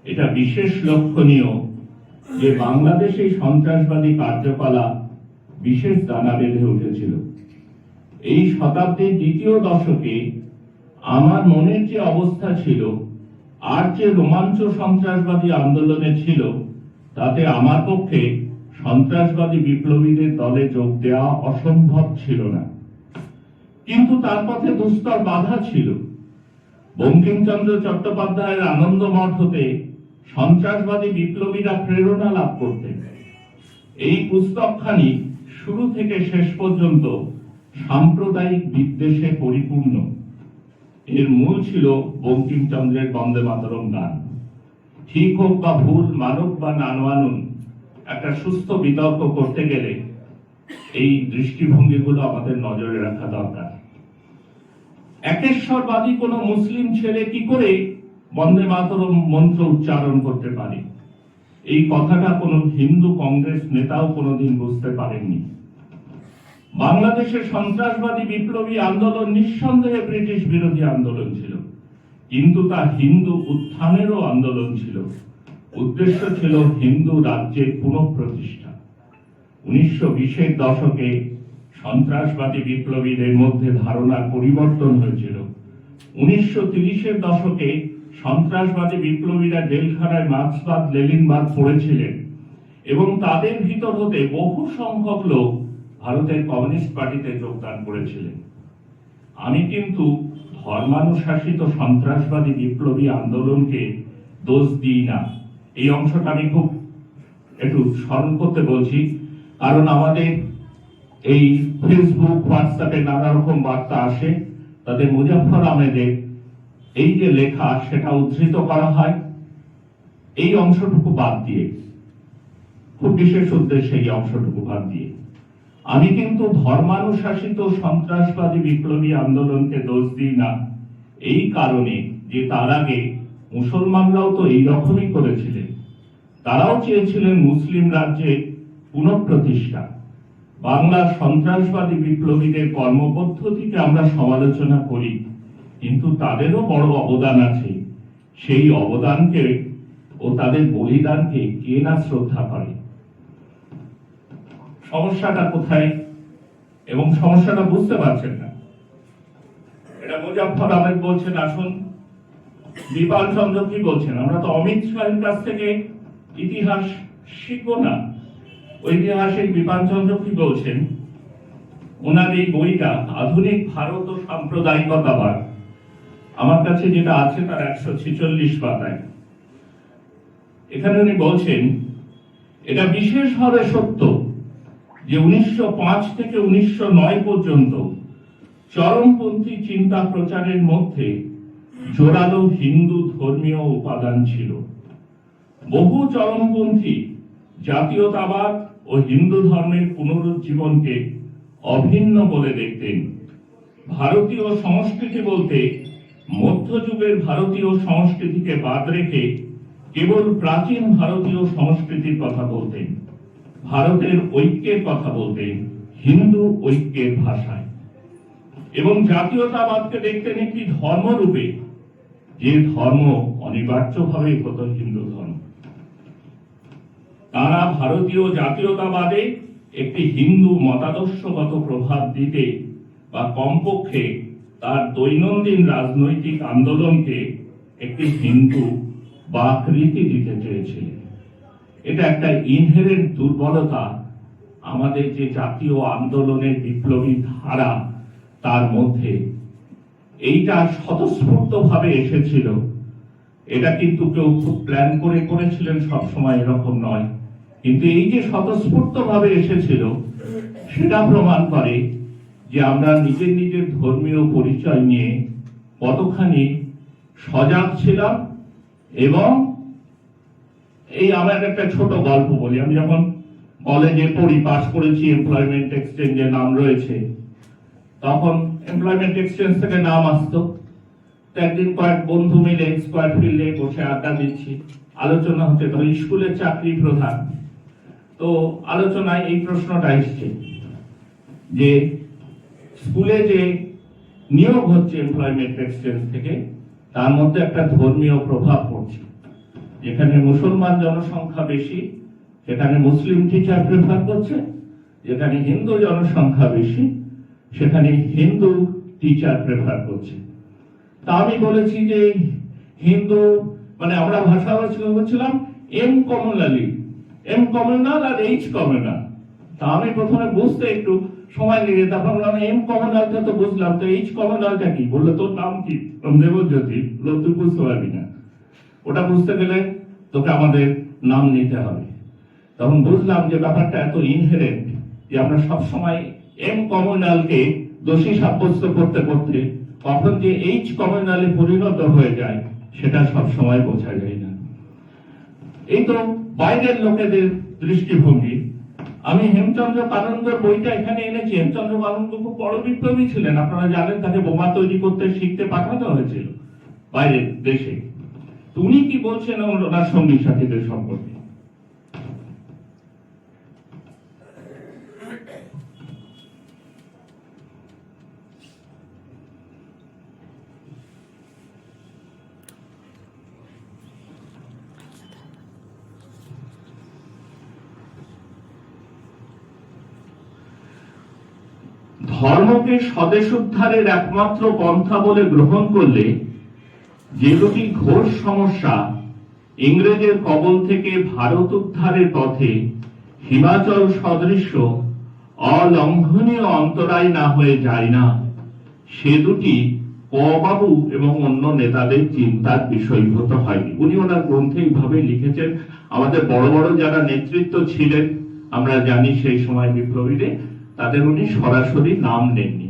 [SPEAKER 1] এটা বিশেষ লক্ষণীয় যে বাংলাদেশে সন্ত্রাসবাদী কার্যকলাপ বিশেষ দানা বেঁধে উঠেছিল। এই শতাব্দীর দ্বিতীয় দশকে আমার মনের যে অবস্থা ছিল, আর যে রোমাঞ্চ সন্ত্রাসবাদী আন্দোলনে ছিল, তাতে আমার পক্ষে সন্ত্রাসবাদী বিপ্লবীদের দলে যোগ দেওয়া অসম্ভব ছিল না। কিন্তু তার পথে দুস্তর বাধা ছিল। বঙ্কিমচন্দ্র চট্টোপাধ্যায়ের আনন্দমঠ হতে সন্ত্রাসবাদী বিপ্লবীরা প্রেরণা লাভ করতেন। এই পুস্তকখানি শুরু থেকে শেষ পর্যন্ত সাম্প্রদায়িক বিদ্বেষে পরিপূর্ণ। এর মূল ছিল বঙ্কিমচন্দ্রের বন্দে মাতরম গান। ঠিক হোক বা ভুল, মানুক বা না মানুন, একটা সুস্থ বিতর্ক করতে গেলে এই দৃষ্টিভঙ্গিগুলো আমাদের নজরে রাখা দরকার। একেশ্বরবাদী কোন মুসলিম ছেলে কি করে বন্দে মাতরম মন্ত্র উচ্চারণ করতে পারে, এই কথাটা কোন হিন্দু কংগ্রেস নেতাও কোনোদিন বুঝতে পারেননি। বাংলাদেশের সন্ত্রাসবাদী বিপ্লবী আন্দোলন নিঃসন্দেহে ব্রিটিশ বিরোধী আন্দোলন ছিল, কিন্তু তা হিন্দু উত্থানেরও আন্দোলন ছিল। উদ্দেশ্য ছিল হিন্দু রাজ্যের পুনঃপ্রতিষ্ঠা। 1920-এর দশকে সন্ত্রাসবাদী বিপ্লবীদের মধ্যে ধারণার পরিবর্তন হয়েছিল। 1930-এর দশকে সন্ত্রাসবাদী বিপ্লবীরা জেলখানায় মার্ক্সবাদ লেনিনবাদ পড়েছিলেন এবং তাদের ভিতর হতে বহু সংখ্যক লোক ভারতের কমিউনিস্ট পার্টিতে যোগদান করেছিলেন। আমি কিন্তু ধর্মানুশাসিত সন্ত্রাসবাদী বিপ্লবী আন্দোলনকে দোষ দিই না। এই অংশটা আমি খুব একটু স্মরণ করতে বলছি, কারণ আমাদের এই ফেসবুক হোয়াটসঅ্যাপে নানা রকম বার্তা আসে, তাতে মুজাফফর আহমেদের এই যে লেখা সেটা উদ্ধৃত করা হয় এই অংশটুকু বাদ দিয়ে, খুব বিশেষ উদ্দেশ্যে এই অংশটুকু বাদ দিয়ে। আমি কিন্তু ধর্মানুশাসিত সন্ত্রাসবাদী বিপ্লবী আন্দোলনকে দোষ দিই না এই কারণে যে তার আগে মুসলমানরাও তো এই রকমই করেছিলেন। তারাও চেয়েছিলেন মুসলিম রাজ্যে পুনঃপ্রতিষ্ঠা। বাংলার সন্ত্রাসবাদী বিপ্লবীদের কর্মপদ্ধতিকে আমরা সমালোচনা করি, কিন্তু তাদেরও বড় অবদান আছে। সেই অবদানকে ও তাদের বলিদানকে কে না শ্রদ্ধা করে। সমস্যাটা কোথায় এবং সমস্যাটা বুঝতে পারছেন না, এটা মুজাফফর আহমেদ বলছেন। আসুন বিপাল চন্দ্র কি বলছেন, আমরা তো অমিত শাহের কাছ থেকে ইতিহাস শিখবো না? ঐতিহাসিক বিপাল চন্দ্র কি বলছেন, ওনার এই বইটা আধুনিক ভারত ও সাম্প্রদায়িকতাবাদ, আমার কাছে যেটা আছে তার 146 পাতায়। এখানে উনি বলছেন এটা বিশেষভাবে সত্য যে 1905 থেকে 1909 পর্যন্ত চরমপন্থী চিন্তা প্রচারের মধ্যে জোরালো হিন্দু ধর্মীয় উপাদান ছিল। বহু চরমপন্থী জাতীয়তাবাদ ও হিন্দু ধর্মের পুনরুজ্জীবনকে অভিন্ন বলে দেখতেন। ভারতীয় সংস্কৃতি বলতে মধ্যযুগের ভারতীয় সংস্কৃতিকে বাদ রেখে কেবল প্রাচীন ভারতীয় সংস্কৃতির কথা বলতেন। ভারতের ঐক্যের কথা বলতেন হিন্দু ঐক্যের ভাষায়, এবং জাতীয়তাবাদকে দেখতেন একটি ধর্মরূপে, যে ধর্ম অনিবার্যভাবে হতো হিন্দু ধর্ম। তারা ভারতীয় জাতীয়তাবাদে একটি হিন্দু মতাদর্শগত প্রভাব দিতে বা কমপক্ষে তার দৈনন্দিন রাজনৈতিক আন্দোলনকে একটি হিন্দু বা আকৃতি দিতে চেয়েছিলেন। এটা একটা ইনহেরেন্ট দুর্বলতা আমাদের যে জাতীয় আন্দোলনের বিপ্লবী ধারা তার মধ্যে। এইটা স্বতঃস্ফূর্ত ভাবে এসেছিল। এটা কিন্তু কেউ খুব প্ল্যান করে করেছিলেন সবসময় এরকম নয়, কিন্তু এই যে স্বতঃস্ফূর্ত ভাবে এসেছিল সেটা প্রমাণ করে যে আমরা নিজের নিজের ধর্মীয় পরিচয় নিয়ে কতখানি সজাগ ছিলাম। এবং এই আমার একটা ছোট গল্প বলি। আমি যখন কলেজে পড়ি, পাস করেছি, এমপ্লয়মেন্ট এক্সচেঞ্জে নাম রয়েছে, তখন এমপ্লয়মেন্ট এক্সচেঞ্জ থেকে নাম আসতো। একদিন কয়েক বন্ধু মিলে স্কোয়ার ফিল্ডে বসে আড্ডা দিচ্ছি, আলোচনা হচ্ছে, ধর স্কুলের চাকরি প্রধান। তো আলোচনায় এই প্রশ্নটা এসছে যে স্কুলে যে নিয়োগ হচ্ছে এমপ্লয়মেন্ট এক্সচেঞ্জ থেকে, তার মধ্যে একটা ধর্মীয় প্রভাব পড়ছে। যেখানে মুসলমান জনসংখ্যা বেশি সেখানে মুসলিম টিচার প্রেফার করছে, যেখানে হিন্দু জনসংখ্যা বেশি সেখানে হিন্দু টিচার প্রেফার করছে। তা আমি বলেছি যে হিন্দু মানে আমরা ভাষা বলছিলাম এম কমিউনাল আর এইচ কমিউনাল। তা আমি প্রথমে বুঝতে একটু সময় লেগে, তারপর বললাম এম কমিউনালটা তো বুঝলাম, তো এইচ কমিউনালটা কি? বললো তোর নাম কি? দেবজ্যোতি। তুই বুঝতে পারবি না, ওটা বুঝতে গেলে তোকে আমাদের নাম নিতে হবে। তখন বুঝলাম যে ব্যাপারটা এত ইনহেরেন্ট যে আমরা সবসময় এম কমিউনালকে দোষী সাব্যস্ত করতে করতে কখন যে এইচ কমিউনালে পরিণত হয়ে যায় সেটা সবসময় বোঝা যায় না। এই তো বাইরের লোকেদের দৃষ্টিভঙ্গি। আমি হেমচন্দ্র কানন্দর বইটা এখানে এনেছি। হেমচন্দ্র কানন্দ খুব বড় বিপ্লবী ছিলেন, আপনারা জানেন। তাকে বোমা তৈরি করতে শিখতে পাঠানো হয়েছিল বাইরের দেশে। উনি কি বলছেন ওনার সঙ্গী সাথীদের সম্পর্কে? ধর্মকে স্বদেশ উদ্ধারের একমাত্র পন্থা বলে গ্রহণ করলে যে দুটি ঘোর সমস্যা ইংরেজের কবল থেকে ভারত উদ্ধারের পথে হিমাচল সদৃশ্য অলঙ্ঘনীয় অন্তরায় না হয়ে যায় না, সে দুটি ক বাবু এবং অন্য নেতাদের চিন্তার বিষয়ভূত হয়নি। উনি ওনার গ্রন্থে এইভাবে লিখেছেন। আমাদের বড় বড় যারা নেতৃত্ব ছিলেন আমরা জানি সেই সময় বিপ্লবীরে, তাদের উনি সরাসরি নাম নেননি,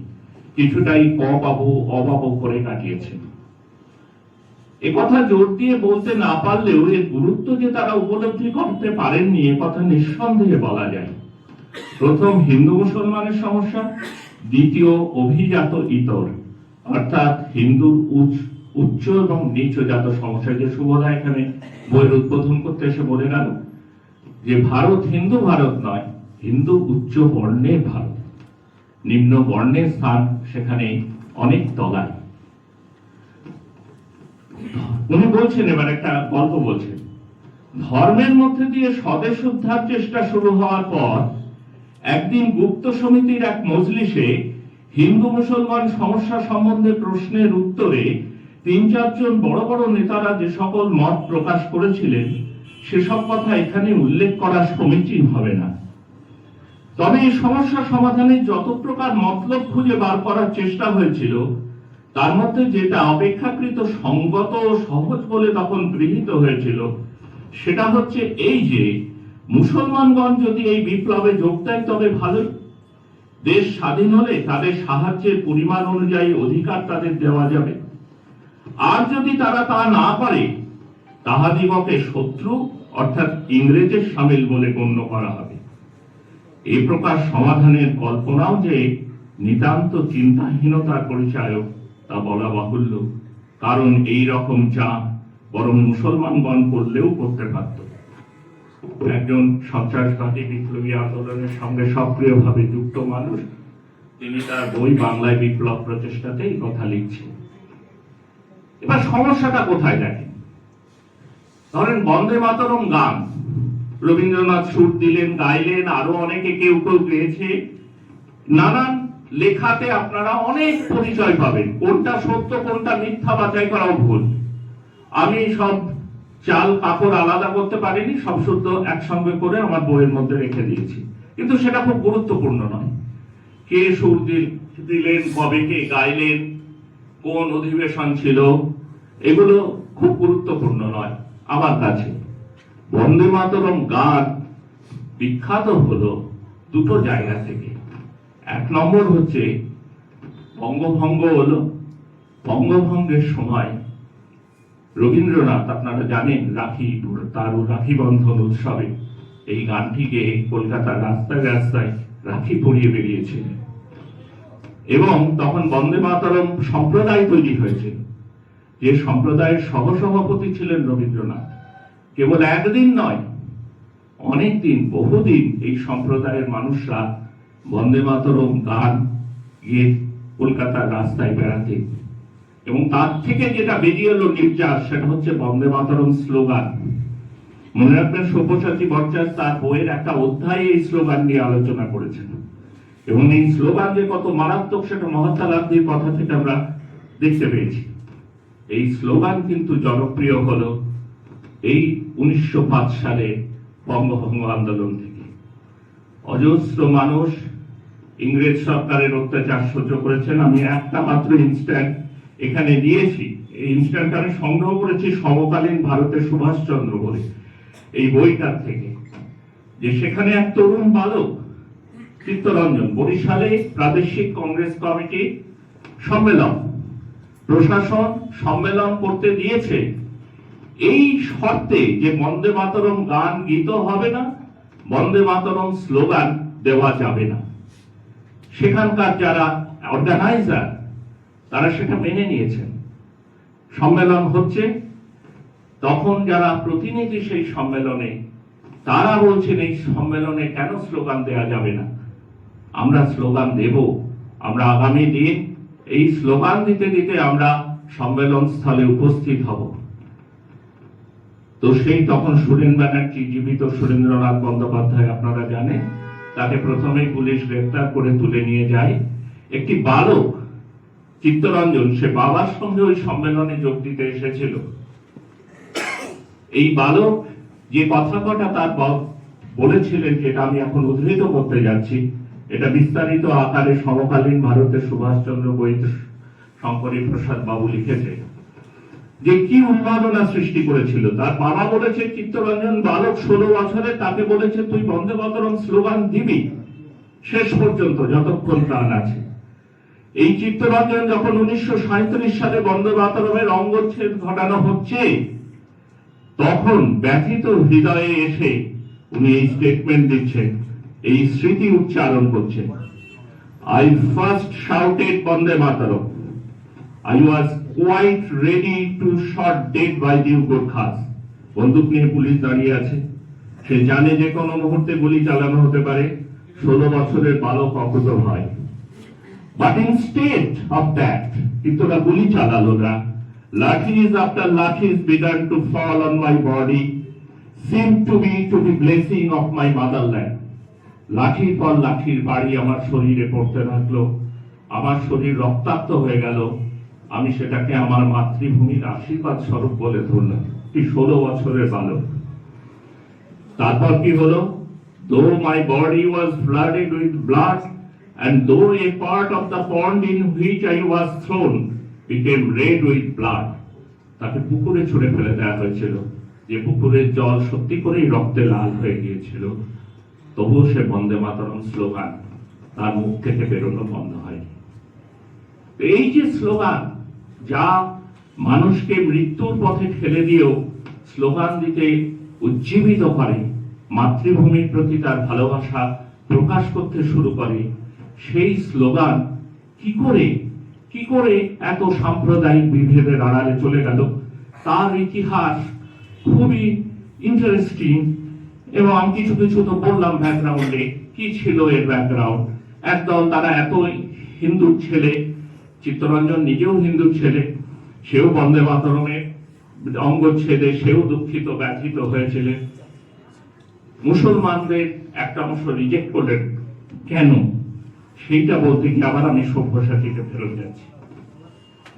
[SPEAKER 1] কিছুটাই ক বাবু অবাবু করে কাটিয়েছেন। একথা জোর দিয়ে বলতে না পারলেও এর গুরুত্ব যে তারা উপলব্ধি করতে পারেননি এ কথা নিঃসন্দেহে বলা যায়। প্রথম হিন্দু মুসলমানের সমস্যা, দ্বিতীয় অভিজাত ইতর অর্থাৎ হিন্দুর উচ্চ এবং নিচ জাত সমস্যা। যে শুভদা এখানে বইয়ের উদ্বোধন করতে এসে বলে গেল যে ভারত হিন্দু ভারত নয়, হিন্দু উচ্চ বর্ণের ভারত, নিম্ন বর্ণের স্থান সেখানে অনেক তলায়। উনি বলছেন, এবার একটা গল্প বলছেন, ধর্মের মধ্যে দিয়ে স্বদেশ উদ্ধার চেষ্টা শুরু হওয়ার পর একদিন গুপ্ত সমিতির এক মজলিসে হিন্দু মুসলমান সমস্যা সম্বন্ধে প্রশ্নের উত্তরে ৩-৪ জন বড় বড় নেতারা যে সকল মত প্রকাশ করেছিলেন সেসব কথা এখানে উল্লেখ করা সমীচীন হবে না। তবে এই সমস্যা সমাধানে যত প্রকার মতলব খুঁজে বার করার চেষ্টা হয়েছিল তার মধ্যে যেটা অপেক্ষাকৃত সঙ্গত ও সহজ বলে তখন গৃহীত হয়েছিল সেটা হচ্ছে এই যে মুসলমানগণ যদি এই বিপ্লবে যোগ দেয় তবে ভালো, দেশ স্বাধীন হলে তাদের সাহায্যের পরিমাণ অনুযায়ী অধিকার তাদের দেওয়া যাবে, আর যদি তারা তা না পারে তাহাদিগকে শত্রু অর্থাৎ ইংরেজের শামিল বলে গণ্য করা হবে। এই প্রকার সমাধানের কল্পনাও যে নিতান্ত চিন্তাহীনতার পরিচায়ক তা বলা বাহুল্য, কারণ এই রকম চাপ বরং মুসলমানগণ করলেও করতে পারত। একজন সন্ত্রাসবাদী বিপ্লবী আন্দোলনের সঙ্গে সক্রিয়ভাবে যুক্ত মানুষ, তিনি তার বই বাংলায় বিপ্লব প্রচেষ্টাতে এই কথা লিখছেন। এবার সমস্যাটা কোথায় দেখেন, ধরেন বন্দে মাতরম গান রবীন্দ্রনাথ সুর দিলেন, গাইলেন, আরো অনেকে কেউ কেউ গেয়েছে, নানান লেখাতে আপনারা অনেক পরিচয় পাবেন, কোনটা সত্য কোনটা মিথ্যা বাছাই করাও ভুল। আমি সব চাল কাপড় আলাদা করতে পারিনি, সব শুদ্ধ একসঙ্গে করে আমার বইয়ের মধ্যে রেখে দিয়েছি, কিন্তু সেটা খুব গুরুত্বপূর্ণ নয়। কে সুর দিলেন, কবে কে গাইলেন, কোন অধিবেশন ছিল, এগুলো খুব গুরুত্বপূর্ণ নয় আমার কাছে। বন্দে মাতরম গান বিখ্যাত হলো দুটো জায়গা থেকে। এক নম্বর হচ্ছে বঙ্গভঙ্গ হলো, বঙ্গভঙ্গের সময় রবীন্দ্রনাথ আপনারা জানেন রাখি বন্ধন উৎসবে এই গানটিকে কলকাতার রাস্তায় রাস্তায় রাখি পরিয়ে বেরিয়েছিলেন, এবং তখন বন্দে মাতরম সম্প্রদায় তৈরি হয়েছিল, যে সম্প্রদায়ের সহসভাপতি ছিলেন রবীন্দ্রনাথ। কেবল একদিন নয়, অনেক দিন, বহুদিন এই সম্প্রদায়ের মানুষরা বন্দে মাতরম গান গিয়ে কলকাতার রাস্তায় বেড়াতে, এবং তার থেকে যেটা বেরিয়ে এলো নির্যাস, সেটা হচ্ছে বন্দে মাতরম স্লোগান। মনে রাখবেন সব্যসাচী ভট্টাচার্য তার বইয়ের একটা অধ্যায়ে এই স্লোগান নিয়ে আলোচনা করেছেন, এবং এই স্লোগান যে কত মারাত্মক সেটা মহাত্মা গান্ধীর কথা থেকে আমরা দেখতে পেয়েছি। এই স্লোগান কিন্তু জনপ্রিয় হলো এই 1905 সালে বঙ্গভঙ্গ আন্দোলন থেকে। অজস্র মানুষ ইংরেজ সরকারের অত্যাচার সহ্য করেছেন। আমি একটা মাত্র ইনস্ট্যান্ট এখানে দিয়েছি, এই ইনস্ট্যান্ট আমি সংগ্রহ করেছি সমকালীন ভারতের সুভাষচন্দ্র বলে এই বইটার থেকে, যে সেখানে এক তরুণ বালক চিত্তরঞ্জন বরিশালে প্রাদেশিক কংগ্রেস কমিটি সম্মেলন, প্রশাসন সম্মেলন করতে দিয়েছে এই শর্তে যে বন্দে মাতরম গান গীত হবে না, বন্দে মাতরম স্লোগান দেওয়া যাবে না। সেখানকার যারা অর্গানাইজার তারা সেটা মেনে নিয়েছেন। সম্মেলন হচ্ছে, তখন যারা প্রতিনিধি সেই সম্মেলনে তারা বলছেন এই সম্মেলনে কেন স্লোগান দেওয়া যাবে না, আমরা স্লোগান দেব, আমরা আগামী দিন এই স্লোগান দিতে দিতে আমরা সম্মেলন স্থলে উপস্থিত হব। তো সেই তখন সুরেন ব্যানার্জি, জীবিত সুরেন্দ্রনাথ বন্দ্যোপাধ্যায় আপনারা জানেন, তাকে প্রথমেই পুলিশ গ্রেফতার করে তুলে নিয়ে যায় একটি বালক চিত্তরঞ্জন, সে বাবার সঙ্গে ওই সম্মেলনে যোগ দিতে এসেছিল। এই বালক যে কথা কটা তার বলেছিলেন, যেটা আমি এখন উদ্ধৃত করতে যাচ্ছি, এটা বিস্তারিত আকারে সমকালীন ভারতের সুভাষচন্দ্র বইতে শঙ্করী প্রসাদ বাবু লিখেছে, যে কি উন্মাদনা সৃষ্টি করেছিল। তার বাবা বলেছে, চিত্তরঞ্জন বালক 16 বছরে, তাকে বলেছে তুই বন্দে মাতরম স্লোগান দিবি শেষ পর্যন্ত যতক্ষণ প্রাণ আছে। এই চিত্তরঞ্জন যখন 1937 সালে বন্দে মাতরমের অঙ্গচ্ছেদ ঘটানো হচ্ছে, তখন ব্যথিত হৃদয়ে এসে উনি এই স্টেটমেন্ট দিচ্ছেন, এই স্মৃতি উচ্চারণ করছেন। I first shouted Bande Mataram. I was quite ready to shot dead by the Gurkhas. বন্দুক নিয়ে পুলিশ দাঁড়িয়ে আছে, সে জানে যে কোনো মুহূর্তে গুলি চালানো হতে পারে। 16 বছরের বালক অকুত হয়। But instead of that, কিন্তু ওরা গুলি চালালো না। Lathis after lathis began to fall on my body, seemed to be blessing of my motherland. লাঠির পর লাঠির বাড়ি আমার শরীরে পড়তে থাকলো, আমার শরীর রক্তাক্ত হয়ে গেল। আমি সেটাকে আমার মাতৃভূমির আশীর্বাদ স্বরূপ বলে ধরলাম। কি 16 বছরের বালক। তারপর কি হলো? Though my body was flooded with blood, and though a part of the pond in which I was thrown became red with blood, তাকে পুকুরে ছুঁড়ে ফেলে দেওয়া হয়েছিল, যে পুকুরের জল সত্যি করেই রক্তে লাল হয়ে গিয়েছিল। তবুও সে বন্দে মাতরম স্লোগান তার মুখ থেকে বেরোনো বন্ধ হয়। এই যে স্লোগান, যা মানুষকে মৃত্যুর পথে ঠেলে দিয়েও স্লোগান দিতে উজ্জীবিত করে, মাতৃভূমির প্রতি তার ভালোবাসা প্রকাশ করতে শুরু করে, সেই স্লোগান কি করে এত সাম্প্রদায়িক বিভেদের আড়ালে চলে গেল, তার ইতিহাস খুবই ইন্টারেস্টিং। এবং আমি কিছু তো বললাম ব্যাকগ্রাউন্ডে কি ছিল এর ব্যাকগ্রাউন্ড। একদল তারা এতই হিন্দু ছেলে, চিত্তরঞ্জন নিজেও হিন্দু ছেলে, সেও বন্দে মাতরমের অঙ্গচ্ছেদে সেও দুঃখিত ব্যথিত হয়েছিলেন। মুসলমানদের একটা অংশ রিজেক্ট করলেন। কেন? সেইটা বলতে গিয়ে আবার আমি সব্যসাচীকে ফেরত যাচ্ছি।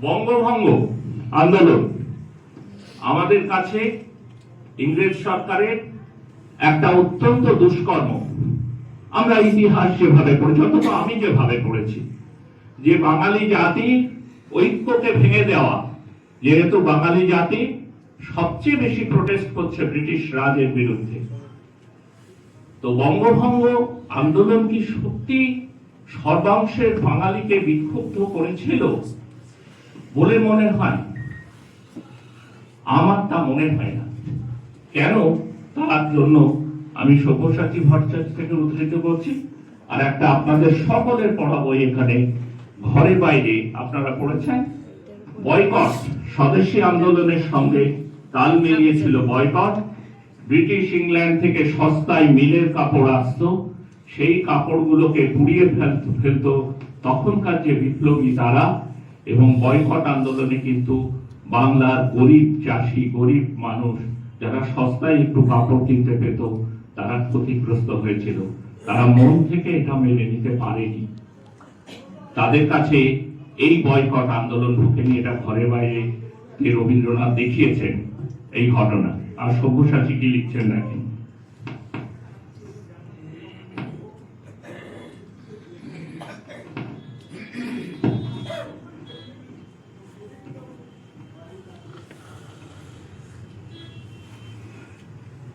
[SPEAKER 1] বঙ্গভঙ্গ আন্দোলন আমাদের কাছে ইংরেজ সরকারের একটা অত্যন্ত দুষ্কর্ম। আমরা ইতিহাস যেভাবে পড়েছি, অন্তত আমি যেভাবে পড়েছি, যে বাঙালি জাতি ঐক্যকে ভেঙে দেওয়া, যেহেতু বাঙালি জাতি সবচেয়ে বেশি প্রোটেস্ট করছে ব্রিটিশ রাজের বিরুদ্ধে, তো বঙ্গভঙ্গ আন্দোলন কি সত্যি সর্বাংশের বাঙালিকে বিক্ষুব্ধ করেছিল বলে মনে হয়? আমার তা মনে হয় না। কেন? তার জন্য আমি সব্যসাচী ভট্টাচার্য থেকে উদ্ধৃত করছি, আর একটা আপনাদের সকলের পড়া বই এখানে ঘরে বাইরে আপনারা পড়েছেন, বয়কট, স্বদেশী আন্দোলনের সঙ্গে তাল মিলিয়েছিল বয়কট। ব্রিটিশ ইংল্যান্ড থেকে সস্তায় মিলের কাপড় আসতো, সেই কাপড়গুলোকে পুড়িয়ে ফেলতো তখনকার যে বিপ্লবী তারা। এবং বয়কট আন্দোলনে কিন্তু বাংলার গরিব চাষি, গরিব মানুষ যারা সস্তায় একটু কাপড় কিনতে পেত, তারা ক্ষতিগ্রস্ত হয়েছিল। তারা মন থেকে এটা মেনে নিতে পারেনি। তাদের কাছে এই বয়কট আন্দোলন ঢুকে নিয়ে এটা ঘরে বাইরে রবীন্দ্রনাথ দেখিয়েছেন এই ঘটনা। আর সব্যসাচী কি লিখছেন নাকি?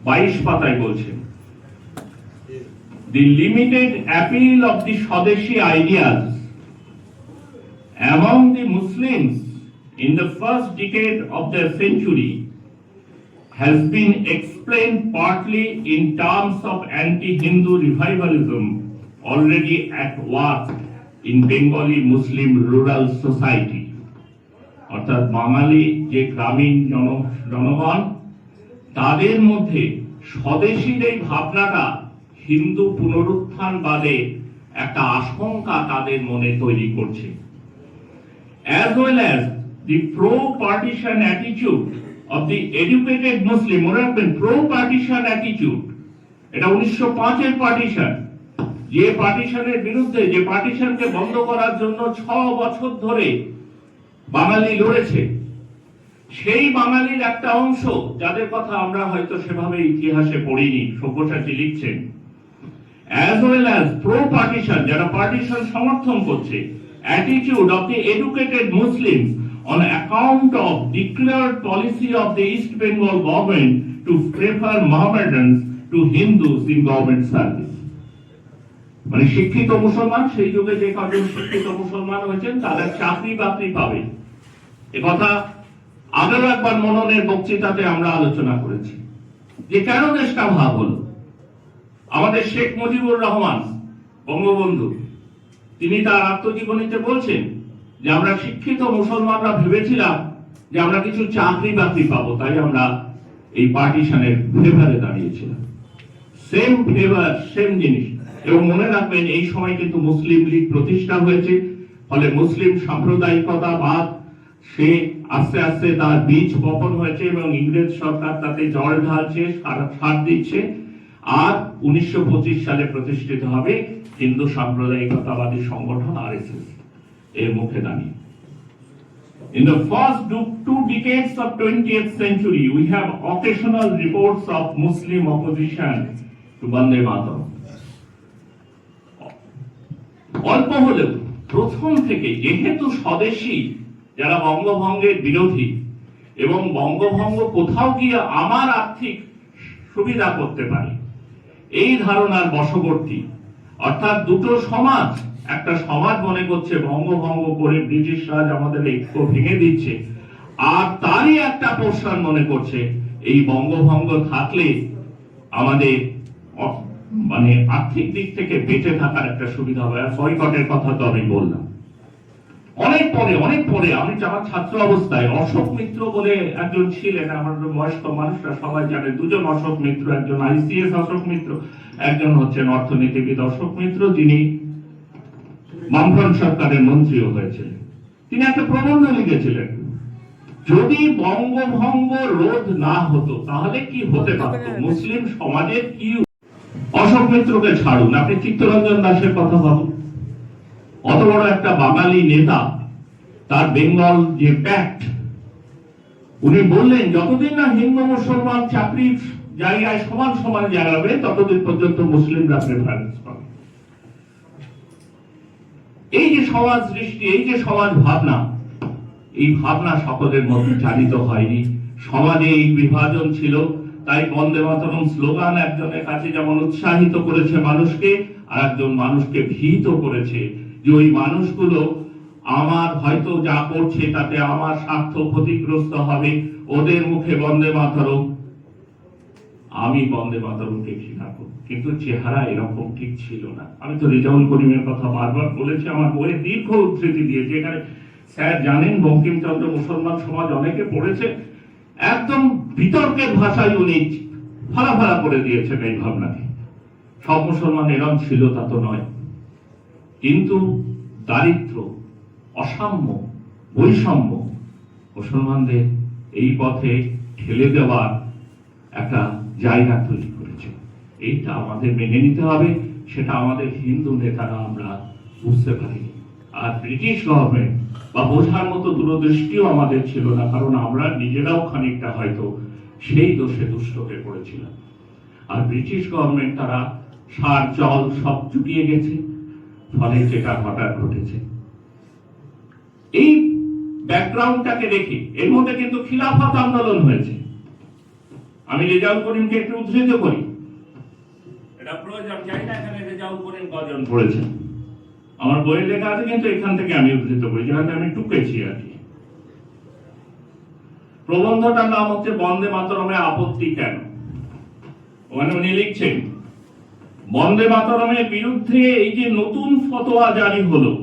[SPEAKER 1] বাইশ পাতায় বলছেন, the limited appeal of the Swadeshi ideas among the Muslims in the first decade of the century has been explained partly in terms of anti-Hindu revivalism already at work in Bengali Muslim rural society. অর্থাৎ বাঙালি যে গ্রামীণ জনগণ, তাদের মধ্যে স্বদেশীর এই ভাবনাটা হিন্দু পুনরুত্থানবাদে একটা আশঙ্কা তাদের মনে তৈরি করছে। As well as the pro-partition attitude of the educated Muslim, মনে রাখবেন pro-partition attitude, এটা 1905 এর পার্টিশন, যে পার্টিশনের বিরুদ্ধে, যে পার্টিশনকে বন্ধ করার জন্য 6 বছর ধরে বাঙালি লড়েছে, সেই বাঙালির একটা অংশ, যাদের কথা আমরা হয়তো সেভাবে ইতিহাসে পড়িনি, সব্যসাচী লিখছেন, as well as pro-partition, যারা পার্টিশন সমর্থন করছে, attitude of the educated Muslims on account of declared policy of the East Bengal government to prefer Mohammedans to Hindus in government service. মানে শিক্ষিত মুসলমান, সেই যুগে যে কজন শিক্ষিত মুসলমান হয়েছেন তারা চাকরি বাকরি পাবে, একথা আগের একবার মননের বক্তৃতাতে আমরা আলোচনা করেছি। যে কেন দেশটা ভাগ হলো, আমাদের শেখ মুজিবুর রহমান বঙ্গবন্ধু, তিনি তার আত্মজীবনীতে বলছেন যে আমরা শিক্ষিত মুসলমানরা ভেবেছিলাম যে আমরা কিছু চাকরি বাকরি পাবো, তাই আমরা এই পার্টিশনের ফেভারে দাঁড়িয়েছিলাম। সেম ফেভার, সেম জিনিস। এবং মনে রাখবেন, এই সময় কিন্তু মুসলিম লীগ প্রতিষ্ঠা হয়েছে, ফলে মুসলিম সাম্প্রদায়িকতাবাদ সে আস্তে আস্তে তার বীজ বপন হয়েছে এবং ইংরেজ সরকার তাতে জল ঢালছে, সার দিচ্ছে। আর 1925 সালে প্রতিষ্ঠিত হবে হিন্দু সাম্প্রদায়িকতাবাদী সংগঠন আরএসএস এর মুখে দাঁড়িয়ে। In the first 2 decades of 20th century, we have occasional reports of Muslim opposition to Bande Mataram. অল্প হলেও প্রথম থেকে, যেহেতু স্বদেশী যারা বঙ্গভঙ্গের বিরোধী এবং বঙ্গভঙ্গ কোথাও গিয়ে আমার আর্থিক সুবিধা করতে পারে এই ধারণার বশবর্তী, অর্থাৎ দুটো সমাজ, একটা সমাজ মনে করছে বঙ্গভঙ্গ করে ব্রিটিশ রাজ আমাদের ঐক্য ভেঙে দিচ্ছে, আর তারই একটা পোর্শন মনে করছে এই বঙ্গভঙ্গ থাকলে আমাদের মানে আর্থিক দিক থেকে বেঁচে থাকার একটা সুবিধা হবে। আর বয়কটের কথা তো আমি বললাম। অনেক পরে আমি আমার ছাত্র অবস্থায় অশোক মিত্র বলে একজন ছিলেন, আমাদের বয়স্ক মানুষরা সবাই জানে, দুজন অশোক মিত্র, একজন আইসিএস অশোক মিত্র, একজন হচ্ছেন অর্থনীতিবিদ অশোক মিত্র, যিনি বামফ্রন্ট সরকারের মন্ত্রীও হয়েছিলেন। তিনি একটা প্রবন্ধ লিখেছিলেন, যদি বঙ্গভঙ্গ রোধ না হতো তাহলে কি হতে পারত, মুসলিম সমাজের কি। অশোক মিত্রকে ছাড়ুন, আপনি চিত্তরঞ্জন দাসের কথা ভাবুন। অত বড় একটা বাঙালি নেতা, তার বেঙ্গল যে প্যাক্ট, উনি বললেন যতদিন না হিন্দু মুসলমান চাকরির জায়গায় সমান সমান জায়গাবে ততদিন পর্যন্ত মুসলিমরা প্রেফারেন্স পাবে। এই যে সমাজ সৃষ্টি, এই যে সমাজ ভাবনা, এই ভাবনা সকলের মধ্যে চালিত হয়নি। সমাজে এই বিভাজন ছিল, তাই বন্দে মাতরম স্লোগান একজনের কাছে যেমন উৎসাহিত করেছে মানুষকে, আর একজন মানুষকে ভীত করেছে যে ওই মানুষগুলো আমার হয়তো যা করছে তাতে আমার স্বার্থ ক্ষতিগ্রস্ত হবে, ওদের মুখে বন্দে মাতরম, আমি বন্দে মাতরমকে ঘৃণা করব। কিন্তু চেহারা এরকম ঠিক ছিল না। আমি তো রেজাউল করিমের কথা বারবার বলেছি, আমার বইয়ে দীর্ঘ উদ্ধৃতি দিয়েছে, এখানে স্যার জানেন বঙ্কিমচন্দ্র মুসলমান সমাজ অনেকে পড়েছে, একদম বিতর্কের ভাষায় উনি ফালা করে দিয়েছেন এই ভাবনাকে। সব মুসলমান এরম ছিল তা তো নয়, কিন্তু দারিদ্র, অসাম্য, বৈষম্য মুসলমানদের এই পথে ঠেলে দেওয়ার একটা জায়গা তৈরি করেছে। এইটা আমাদের মেনে নিতে হবে, সেটা আমাদের হিন্দু নেতারা আমরা বুঝতে পারিনি। আর ব্রিটিশ গভর্নমেন্ট বা বোঝার মতো দূরদৃষ্টিও আমাদের ছিল না, কারণ আমরা নিজেরাও খানিকটা হয়তো সেই দোষে দুষ্ট হয়ে পড়েছিলাম। আর ব্রিটিশ গভর্নমেন্ট তারা সার জল সব জুটিয়ে গেছে, ফলে যেটা হঠাৎ ঘটেছে। এই ব্যাকগ্রাউন্ডটাকে রেখে এর মধ্যে কিন্তু খিলাফত আন্দোলন হয়েছে। আমি রেজাউল করিমকে একটু উদ্ধৃত করি, এটা প্রয়োজন, জানি না এখানে রেজাউল করিম কজন পড়েছেন, আমার বইয়ে লেখা আছে, কিন্তু এখান থেকে আমি উদ্ধৃত করি, যেখানে আমি টুকেছি আর কি। প্রবন্ধটার নাম হচ্ছে বন্দে মাতরমে আপত্তি কেন। ওখানে উনি লিখছেন, বন্দে মাতরমের বিরুদ্ধে এই যে নতুন ফতোয়া জারি হলো,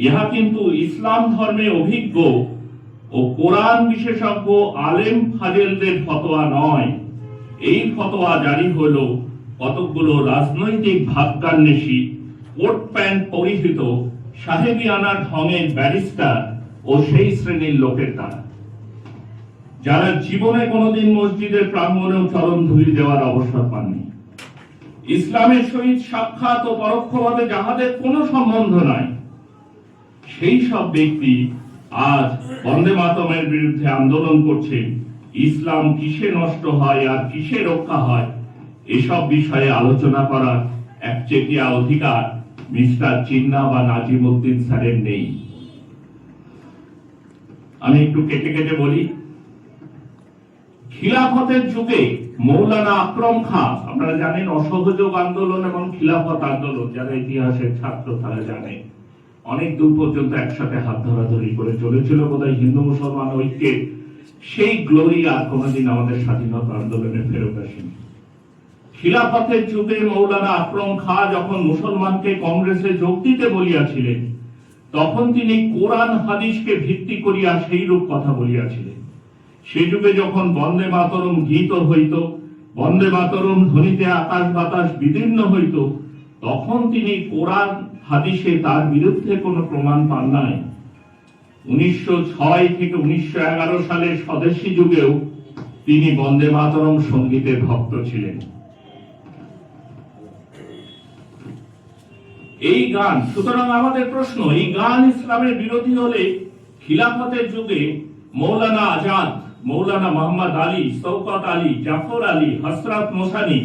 [SPEAKER 1] ইহা কিন্তু ইসলাম ধর্মে অভিজ্ঞ ও কোরআন বিশেষজ্ঞ আলেম ফাজেলদের ফতোয়া নয়। এই ফতোয়া জারি হলো কতকগুলো রাজনৈতিক ভাবগান্বেষী, কোট প্যান্ট পরিহিত সাহেবিয়ানা ঢঙের ব্যারিস্টার ও সেই শ্রেণীর লোকের দ্বারা, যারা জীবনে কোনোদিন মসজিদের প্রাঙ্গণেও চরণ ধুলি দেওয়ার অবসর পাননি। ইসলামের সহিত সাক্ষাৎ ও পরোক্ষভাবে যাহাদের কোনো সম্বন্ধ নাই, সেই সব ব্যক্তি আজ বন্দে মাতরমের বিরুদ্ধে আন্দোলন করছে। ইসলাম কিসে নষ্ট হয় আর কিসে রক্ষা হয় এসব বিষয়ে আলোচনা করার একচেটিয়া অধিকার মিস্টার চিন্না বা নাজিমউদ্দিন স্যারের নেই। আমি একটু কেটে কেটে বলি। খিলাফতের যুগে মৌলানা আকরম খাঁ, আপনারা জানেন অসহযোগ আন্দোলন এবং খিলাফত আন্দোলন, যারা ইতিহাসের ছাত্র তারা জানে, অনেক দূর পর্যন্ত একসাথে হাত ধরাধরি করে চলেছিল। বোধহয় হিন্দু মুসলমান ঐক্যের সেই গ্লোরি আর কোনোদিন আমাদের স্বাধীনতা আন্দোলনে ফেরত আসেনি। খিলাফতের যুগে মৌলানা আকরম খাঁ যখন মুসলমানকে কংগ্রেসে যোগ দিতে বলিয়াছিলেন, তখন তিনি কোরআন হাদিসকে ভিত্তি করিয়া সেই রূপ কথা বলিয়াছিলেন। সে যুগে যখন বন্দে মাতরম গীত হইত, বন্দে মাতরম ধ্বনিতে আকাশ বাতাস বিদীর্ণ হইত, তখন তিনি কোরআন হাদিসে তার বিরুদ্ধে কোনো প্রমাণ পান নাই। 1906 থেকে 1911 সালের স্বদেশী যুগেও তিনি বন্দে মাতরম সঙ্গীতের ভক্ত ছিলেন। এই গান, সুতরাং আমাদের প্রশ্ন, এই গান ইসলামের বিরোধী হলে খিলাফতের যুগে মৌলানা আজাদ, মৌলানা মোহাম্মদ আলী, শওকত আলী, জাফর আলী, হযরত মোসানি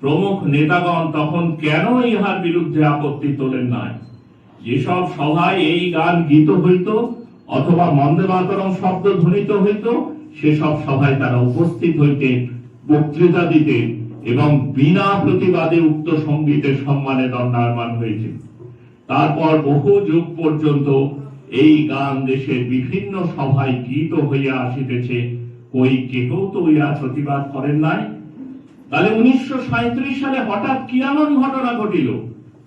[SPEAKER 1] প্রমুখ নেতাগণ তখন কেন ইহার বিরুদ্ধে আপত্তি তোলেন নাই? যেসব সভায় এই গান গীত হইত অথবা বন্দে মাতরম শব্দ ধ্বনিত হইত, সেসব সভায় তারা উপস্থিত হইতেন, বক্তৃতা দিতেন এবং বিনা প্রতিবাদে উক্ত সঙ্গীতের সম্মানে দণ্ডায়মান হয়েছে। তারপর বহু যুগ পর্যন্ত এই গান দেশের বিভিন্ন সভায় গীত হইয়া আসিতেছে, কই কেহ তো ইহা প্রতিবাদ করেন নাই। তাহলে 1937 সালে হঠাৎ কি এমন ঘটনা ঘটিল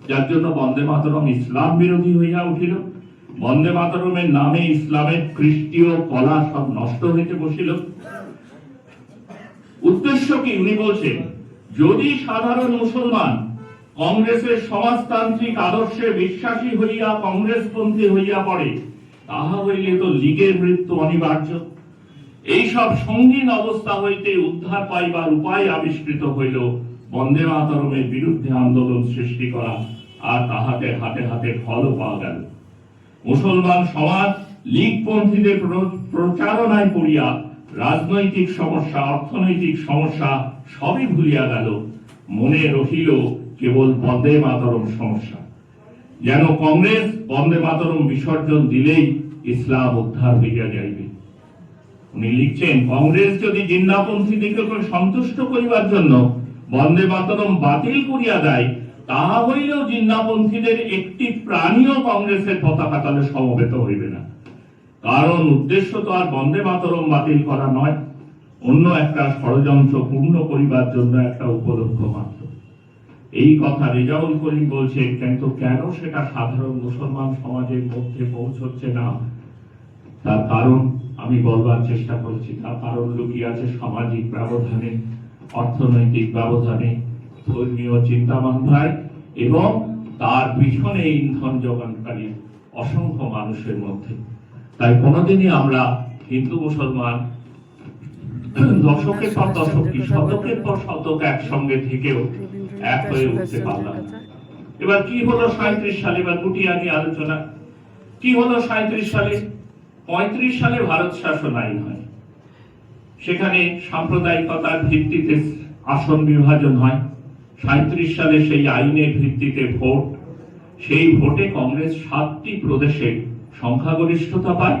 [SPEAKER 1] যার জন্য বন্দে মাতরম ইসলাম বিরোধী হইয়া উঠিল? বন্দে মাতরমের নামে ইসলামের খ্রিস্টীয় কলা সব নষ্ট হইতে বসিল। উদ্দেশ্য কি? উনি বলছেন, যদি সাধারণ মুসলমান কংগ্রেসের সমাজতান্ত্রিক আদর্শে বিশ্বাসী হইয়া কংগ্রেসপন্থী হইয়া পড়ে, তাহা হইলে তো লীগের মৃত্যু অনিবার্য। এইসব সঙ্গীন অবস্থা হইতে উদ্ধার পাইবার উপায় আবিষ্কৃত হইল বন্দে মাতরমের বিরুদ্ধে আন্দোলন সৃষ্টি করা, আর তাহাতে হাতে হাতে ফলও পাওয়া গেল। মুসলমান সমাজ লীগপন্থীদের প্রচারণায় পড়িয়া রাজনৈতিক সমস্যা, অর্থনৈতিক সমস্যা সবই ভুলিয়া গেল। মনে রহিল কেবল বন্দে মাতরম সমস্যা। যেন কংগ্রেস বন্দে মাতরম বিসর্জন দিলেই ইসলাম উদ্ধার হইয়া যাইবে। উনি লিখছেন, কংগ্রেস যদি জিন্নাপন্থীদিকে সন্তুষ্ট করিবার জন্য বন্দে মাতরম বাতিল করিয়া দেয়, তাহা হইলেও জিন্নাপন্থীদের একটি প্রাণীও কংগ্রেসের পতাকা তলে সমবেত হইবে না। কারণ উদ্দেশ্য তো আর বন্দে মাতরম বাতিল করা নয়, অন্য একটা ষড়যন্ত্র পূর্ণ করিবার জন্য একটা উপলক্ষ মাত্র। এই কথা রেজাউল করিম বলছেন, কিন্তু কেন সেটা সাধারণ মুসলমান সমাজের মধ্যে পৌঁছচ্ছে না? তার কারণ আমি বলবার চেষ্টা করছি। তার কারণ লুকিয়ে আছে সামাজিক ব্যবধানে, অর্থনৈতিক ব্যবধানে, ধর্মীয় চিন্তা ভাবনায় এবং তার পিছনে ইন্ধন যোগানকারী অসংখ্য মানুষের মধ্যে। তাই কোনোদিনই আমরা হিন্দু মুসলমান দশকের পর দশক, শতকের পর শতক একসঙ্গে থেকেও এক হয়ে উঠতে পারলাম। এবার কি হলো 37 সালে? এবার গুটিয়ে নিয়ে আলোচনা। কি হলো 37 সালে? 35 সালে ভারত শাসন আইন হয়। সেখানে সাম্প্রদায়িকতার ভিত্তিতে আসন বিভাজন হয়। 37 সালে সেই আইনের ভিত্তিতে ভোট। সেই ভোটে কংগ্রেস 7টি প্রদেশে সংখ্যাগরিষ্ঠতা পায়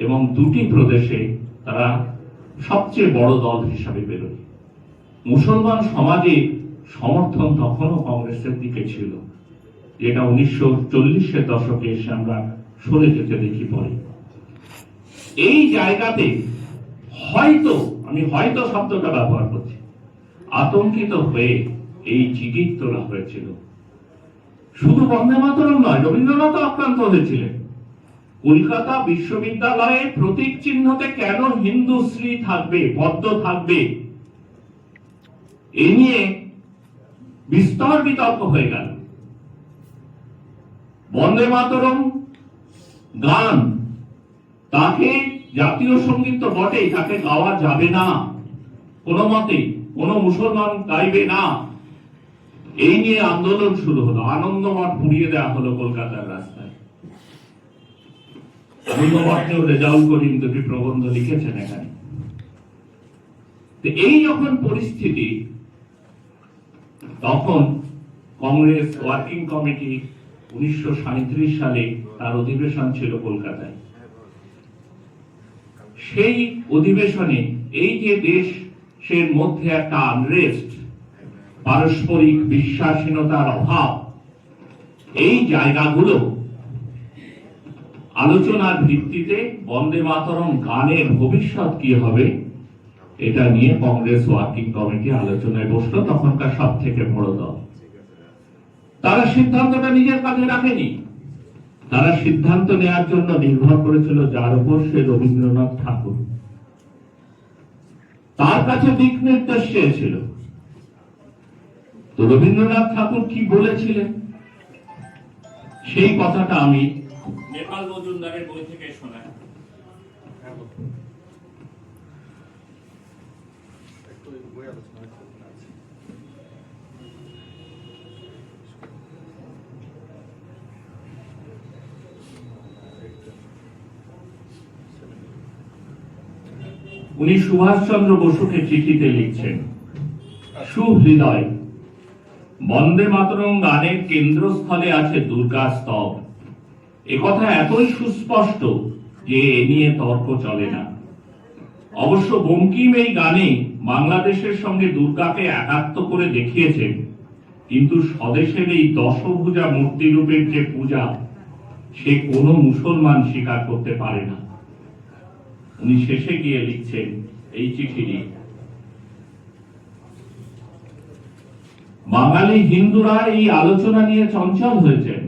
[SPEAKER 1] এবং 2টি প্রদেশে তারা সবচেয়ে বড় দল হিসাবে বেরোয়। মুসলমান সমাজে সমর্থন তখনও কংগ্রেসের দিকে ছিল, যেটা 1940-এর দশকে এসে আমরা সরে যেতে দেখি পরে। এই জায়গাতে হয়তো, আমি হয়তো শব্দটা ব্যবহার করছি, আতঙ্কিত হয়ে এই জিগির তোলা হয়েছিল। শুধু বন্দে মাতরম নয়, রবীন্দ্রনাথ আক্রান্ত হয়েছিলেন। কলকাতা বিশ্ববিদ্যালয়ে প্রতীক চিহ্নতে কেন হিন্দু শ্রী থাকবে, পদ্ম থাকবে, এ নিয়ে বিস্তর বিতর্ক হয়ে গেল। বন্দে মাতরম গান, তাকে জাতীয় সঙ্গীত তো বটেই, তাকে গাওয়া যাবে না কোনো মতে, কোনো মুসলমান গাইবে না, এই নিয়ে আন্দোলন শুরু হলো, আনন্দমঠ পুড়িয়ে দেওয়া হলো কলকাতার রাস্তায়। আনন্দমঠেও রেজাউল করিম দুটি প্রবন্ধ লিখেছেন এখানে। এই যখন পরিস্থিতি, তখন কংগ্রেস ওয়ার্কিং কমিটি 1937 সালে তার অধিবেশন ছিল কলকাতায়। সেই অধিবেশনে এই যে দেশের মধ্যে একটা আনরেস্ট, পারস্পরিক বিশ্বাসহীনতার অভাব, এই জায়গাগুলো আলোচনার ভিত্তিতে বন্দে মাতরম গানের ভবিষ্যৎ কি হবে এটা নিয়ে কংগ্রেস ওয়ার্কিং কমিটি আলোচনায় বসলো। তখনকার সব থেকে বড় দল। তারা সিদ্ধান্তটা নিজের কাছে রাখেনি, তারা সিদ্ধান্ত নেওয়ার জন্য নির্ভর করেছিল যার উপর, সে রবীন্দ্রনাথ ঠাকুর। তার কাছে দিক নির্দেশ চেয়েছিল। তো রবীন্দ্রনাথ ঠাকুর কি বলেছিলেন সেই কথাটা আমি নেপাল মজুমদারের বই থেকে শোনাই। উনি সুভাষচন্দ্র বসুকে চিঠিতে লিখছেন, সুহৃদয়, বন্দে মাতরম গানের কেন্দ্রস্থলে আছে দুর্গা স্তব। একথা এতই সুস্পষ্ট যে এ নিয়ে তর্ক চলে না। অবশ্য বঙ্কিম এই গানে বাংলাদেশের সঙ্গে দুর্গাকে একাত্ম করে দেখিয়েছেন, কিন্তু স্বদেশের এই দশভুজা মূর্তি রূপের যে পূজা, সে কোনো মুসলমান স্বীকার করতে পারে না। উনি শেষে গিয়ে লিখছেন এই চিঠি নিয়ে, বাঙালি হিন্দুরা এই আলোচনা নিয়ে চঞ্চল হয়েছেন,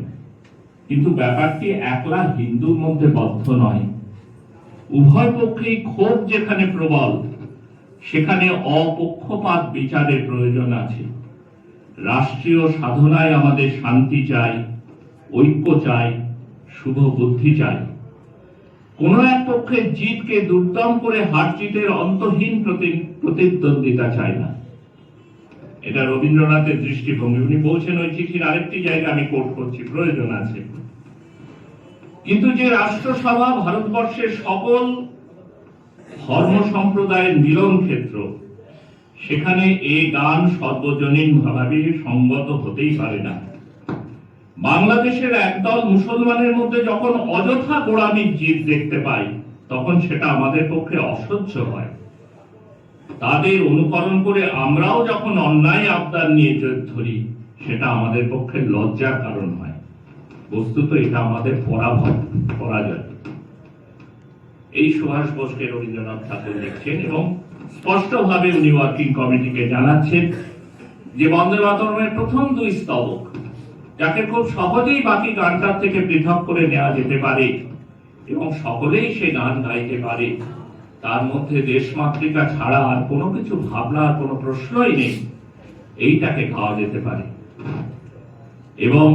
[SPEAKER 1] কিন্তু ব্যাপারটি একলা হিন্দুর মধ্যে বদ্ধ নয়। উভয় পক্ষেই ক্ষোভ যেখানে প্রবল, সেখানে অপক্ষপাত বিচারের প্রয়োজন আছে। রাষ্ট্রীয় সাধনায় আমাদের শান্তি চাই, ঐক্য চাই, শুভ বুদ্ধি চাই। কোন এক পক্ষের জিতকে দুর্দম করে হার জিতের অন্তহীন প্রতিদ্বন্দ্বিতা চাই না। এটা রবীন্দ্রনাথের দৃষ্টিভঙ্গি। উনি বলছেন ওই চিঠির আরেকটি জায়গা আমি কোট করছি, প্রয়োজন আছে। কিন্তু যে রাষ্ট্রসভা ভারতবর্ষের সকল ধর্ম সম্প্রদায়ের মিলন ক্ষেত্র, সেখানে এই গান সর্বজনীন ভাবে সঙ্গত হতেই পারে না। বাংলাদেশের একদল মুসলমানের মধ্যে যখন অযথা গোড়ামির জিদ দেখতে পাই, তখন সেটা আমাদের পক্ষে অসহ্য হয়। তাদের অনুকরণ করে আমরাও যখন অন্যায় আবদার নিয়ে জোর ধরি, সেটা আমাদের পক্ষে লজ্জার কারণ হয়। বস্তুত এটা আমাদের পরাজয়। এই সুভাষ বোসকে রবীন্দ্রনাথ ঠাকুর লিখছেন এবং স্পষ্টভাবে উনি ওয়ার্কিং কমিটিকে জানাচ্ছেন যে বন্দে মাতরমের প্রথম দুই স্তবক, যাকে খুব সহজেই বাকি গানটার থেকে পৃথক করে নেওয়া যেতে পারে এবং সকলেই সে গান গাইতে পারে, তার মধ্যে দেশমাতৃকা ছাড়া আর কোনো কিছু ভাবনার কোনো প্রশ্নই নেই, এইটাকে গাওয়া যেতে পারে। এবং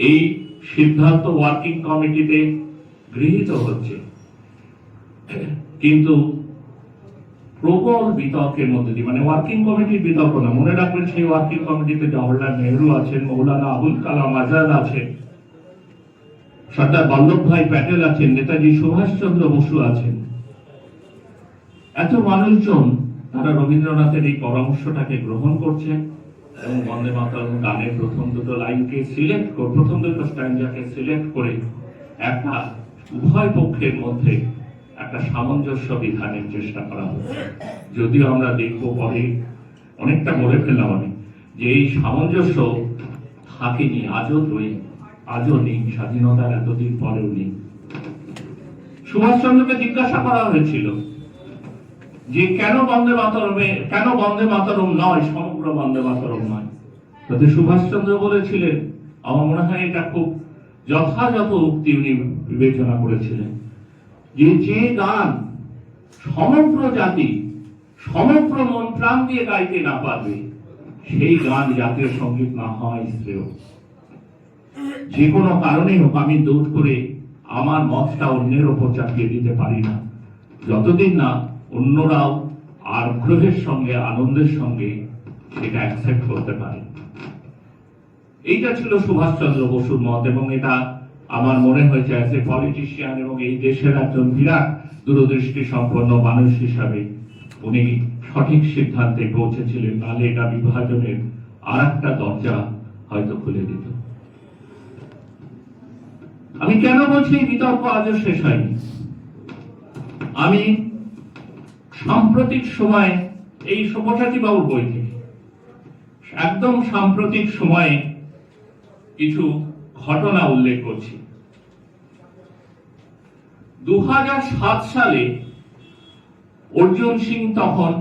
[SPEAKER 1] এই সিদ্ধান্ত ওয়ার্কিং কমিটিতে গৃহীত হচ্ছে, কিন্তু প্রবল বিতর্কের মধ্যে দিয়ে, মানে ওয়ার্কিং কমিটির বিতর্ক না, মনে রাখবেন সেই ওয়ার্কিং কমিটিতে জওহরলাল নেহরু আছেন, মৌলানা আবুল কালাম আজাদ আছেন, সর্দার বল্লভভাই প্যাটেল আছেন, নেতাজি সুভাষচন্দ্র বসু আছেন। এত মানুষজন তারা রবীন্দ্রনাথের এই পরামর্শটাকে গ্রহণ করছে এবং বন্দে মাতরম গানের প্রথম দুটো লাইনকে সিলেক্ট করে, প্রথম দুটো স্ট্যান্জাকে সিলেক্ট করে একটা উভয় পক্ষের মধ্যে একটা সামঞ্জস্য বিধানের চেষ্টা করা হচ্ছে। যদিও আমরা দেখবো পরে, অনেকটা বলে ফেললাম আমি, যে এই সামঞ্জস্য থাকেনি, আজও নেই, স্বাধীনতার এতদিন পরেও নেই। সুভাষচন্দ্রকে জিজ্ঞাসা করা হয়েছিল যে কেন বন্দে মাতরম নয়, সমগ্র বন্দে মাতরম নয়। তাতে সুভাষচন্দ্র বলেছিলেন, আমার মনে হয় এটা খুব যথাযথ উক্তি উনি বিবেচনা করেছিলেন, যে গান সমগ্র জাতি সমগ্র মন প্রাণ দিয়ে গাইতে না পারবে, সেই গান জাতীয় সঙ্গীত না হয় শ্রেয়। যে কোনো কারণে হোক আমি দৌড় করে আমার মতটা অন্যের ওপর চাপিয়ে দিতে পারি না, যতদিন না অন্যরাও আগ্রহের সঙ্গে, আনন্দের সঙ্গে সেটা অ্যাকসেপ্ট করতে পারে। এইটা ছিল সুভাষচন্দ্র বসুর মত, এবং এটা আমার মনে হয়েছে অ্যাজ এ পলিটিশিয়ান এবং এই দেশের একজন বিরাট দূরদৃষ্টি সম্পন্ন মানুষ হিসাবে উনি সঠিক সিদ্ধান্তে পৌঁছেছিলেন, নাহলে এটা বিভাজনের আর একটা দরজা হয়তো খুলে দিত। আমি কেন বলছি এই বিতর্ক আজও শেষ হয়নি? আমি সাম্প্রতিক সময়ে এই সব্যসাচী বাবুর বই থেকে একদম সাম্প্রতিক সময়ে কিছু ঘটনা উল্লেখ করছি। 2007 সালে অর্জুন সিং তখন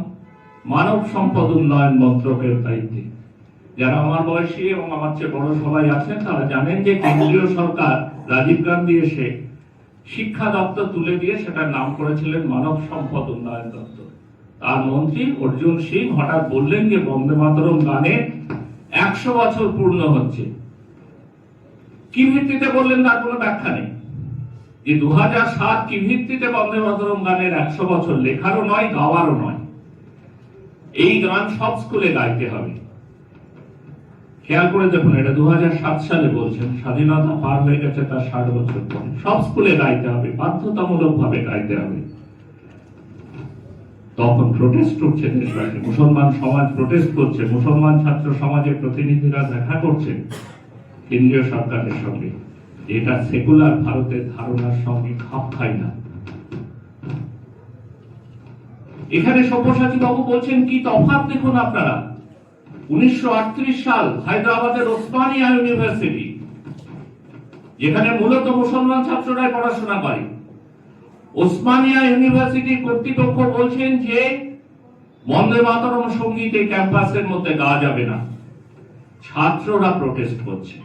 [SPEAKER 1] মানব সম্পদ উন্নয়ন মন্ত্রকের দায়িত্বে। যারা আমার বয়সী এবং আমার চেয়ে বড় সবাই আছেন তারা জানেন যে কেন্দ্রীয় সরকার রাজীব গান্ধী এসে শিক্ষা দপ্তর তুলে দিয়ে সেটার নাম করেছিলেন মানব সম্পদ উন্নয়ন দপ্তর। তার মন্ত্রী অর্জুন সিং হঠাৎ বললেন যে বন্দে মাতরম গানের 100 বছর পূর্ণ হচ্ছে। কি ভিত্তিতে বললেন তার কোনো ব্যাখ্যা নেই। যে 2007 কি ভিত্তিতে বন্দে মাতরম গানের 100 বছর, লেখারও নয় গাওয়ারও নয়। এই গান সব স্কুলে গাইতে হবে। খেয়াল করে দেখুন, এটা 2007 সালে বলছেন, স্বাধীনতা পার হয়ে গেছে তার 60 বছর পরে। সব স্কুলে গাইতে হবে, বাধ্যতামূলক ভাবে গাইতে হবে। তখন প্রোটেস্ট করছে দেশবাসী, মুসলমান সমাজ প্রোটেস্ট করছে, মুসলমান ছাত্র সমাজের প্রতিনিধিরা দেখা করছেন কেন্দ্রীয় সরকারের সঙ্গে। এটা সেকুলার ভারতের ধারণার সঙ্গে খাপ খায় না। এখানে সব্যসাচী বাবু বলছেন কি তফাৎ দেখুন আপনারা। 1938 সাল হায়দ্রাবাদের ওসমানিয়া ইউনিভার্সিটি, যেখানে মূলত মুসলমান ছাত্ররাই পড়াশোনা করে, ওসমানিয়া ইউনিভার্সিটি কর্তৃপক্ষ বলছেন যে বন্দে মাতরম সঙ্গীত এই ক্যাম্পাসের মধ্যে গাওয়া যাবে না। ছাত্ররা প্রোটেস্ট করছে,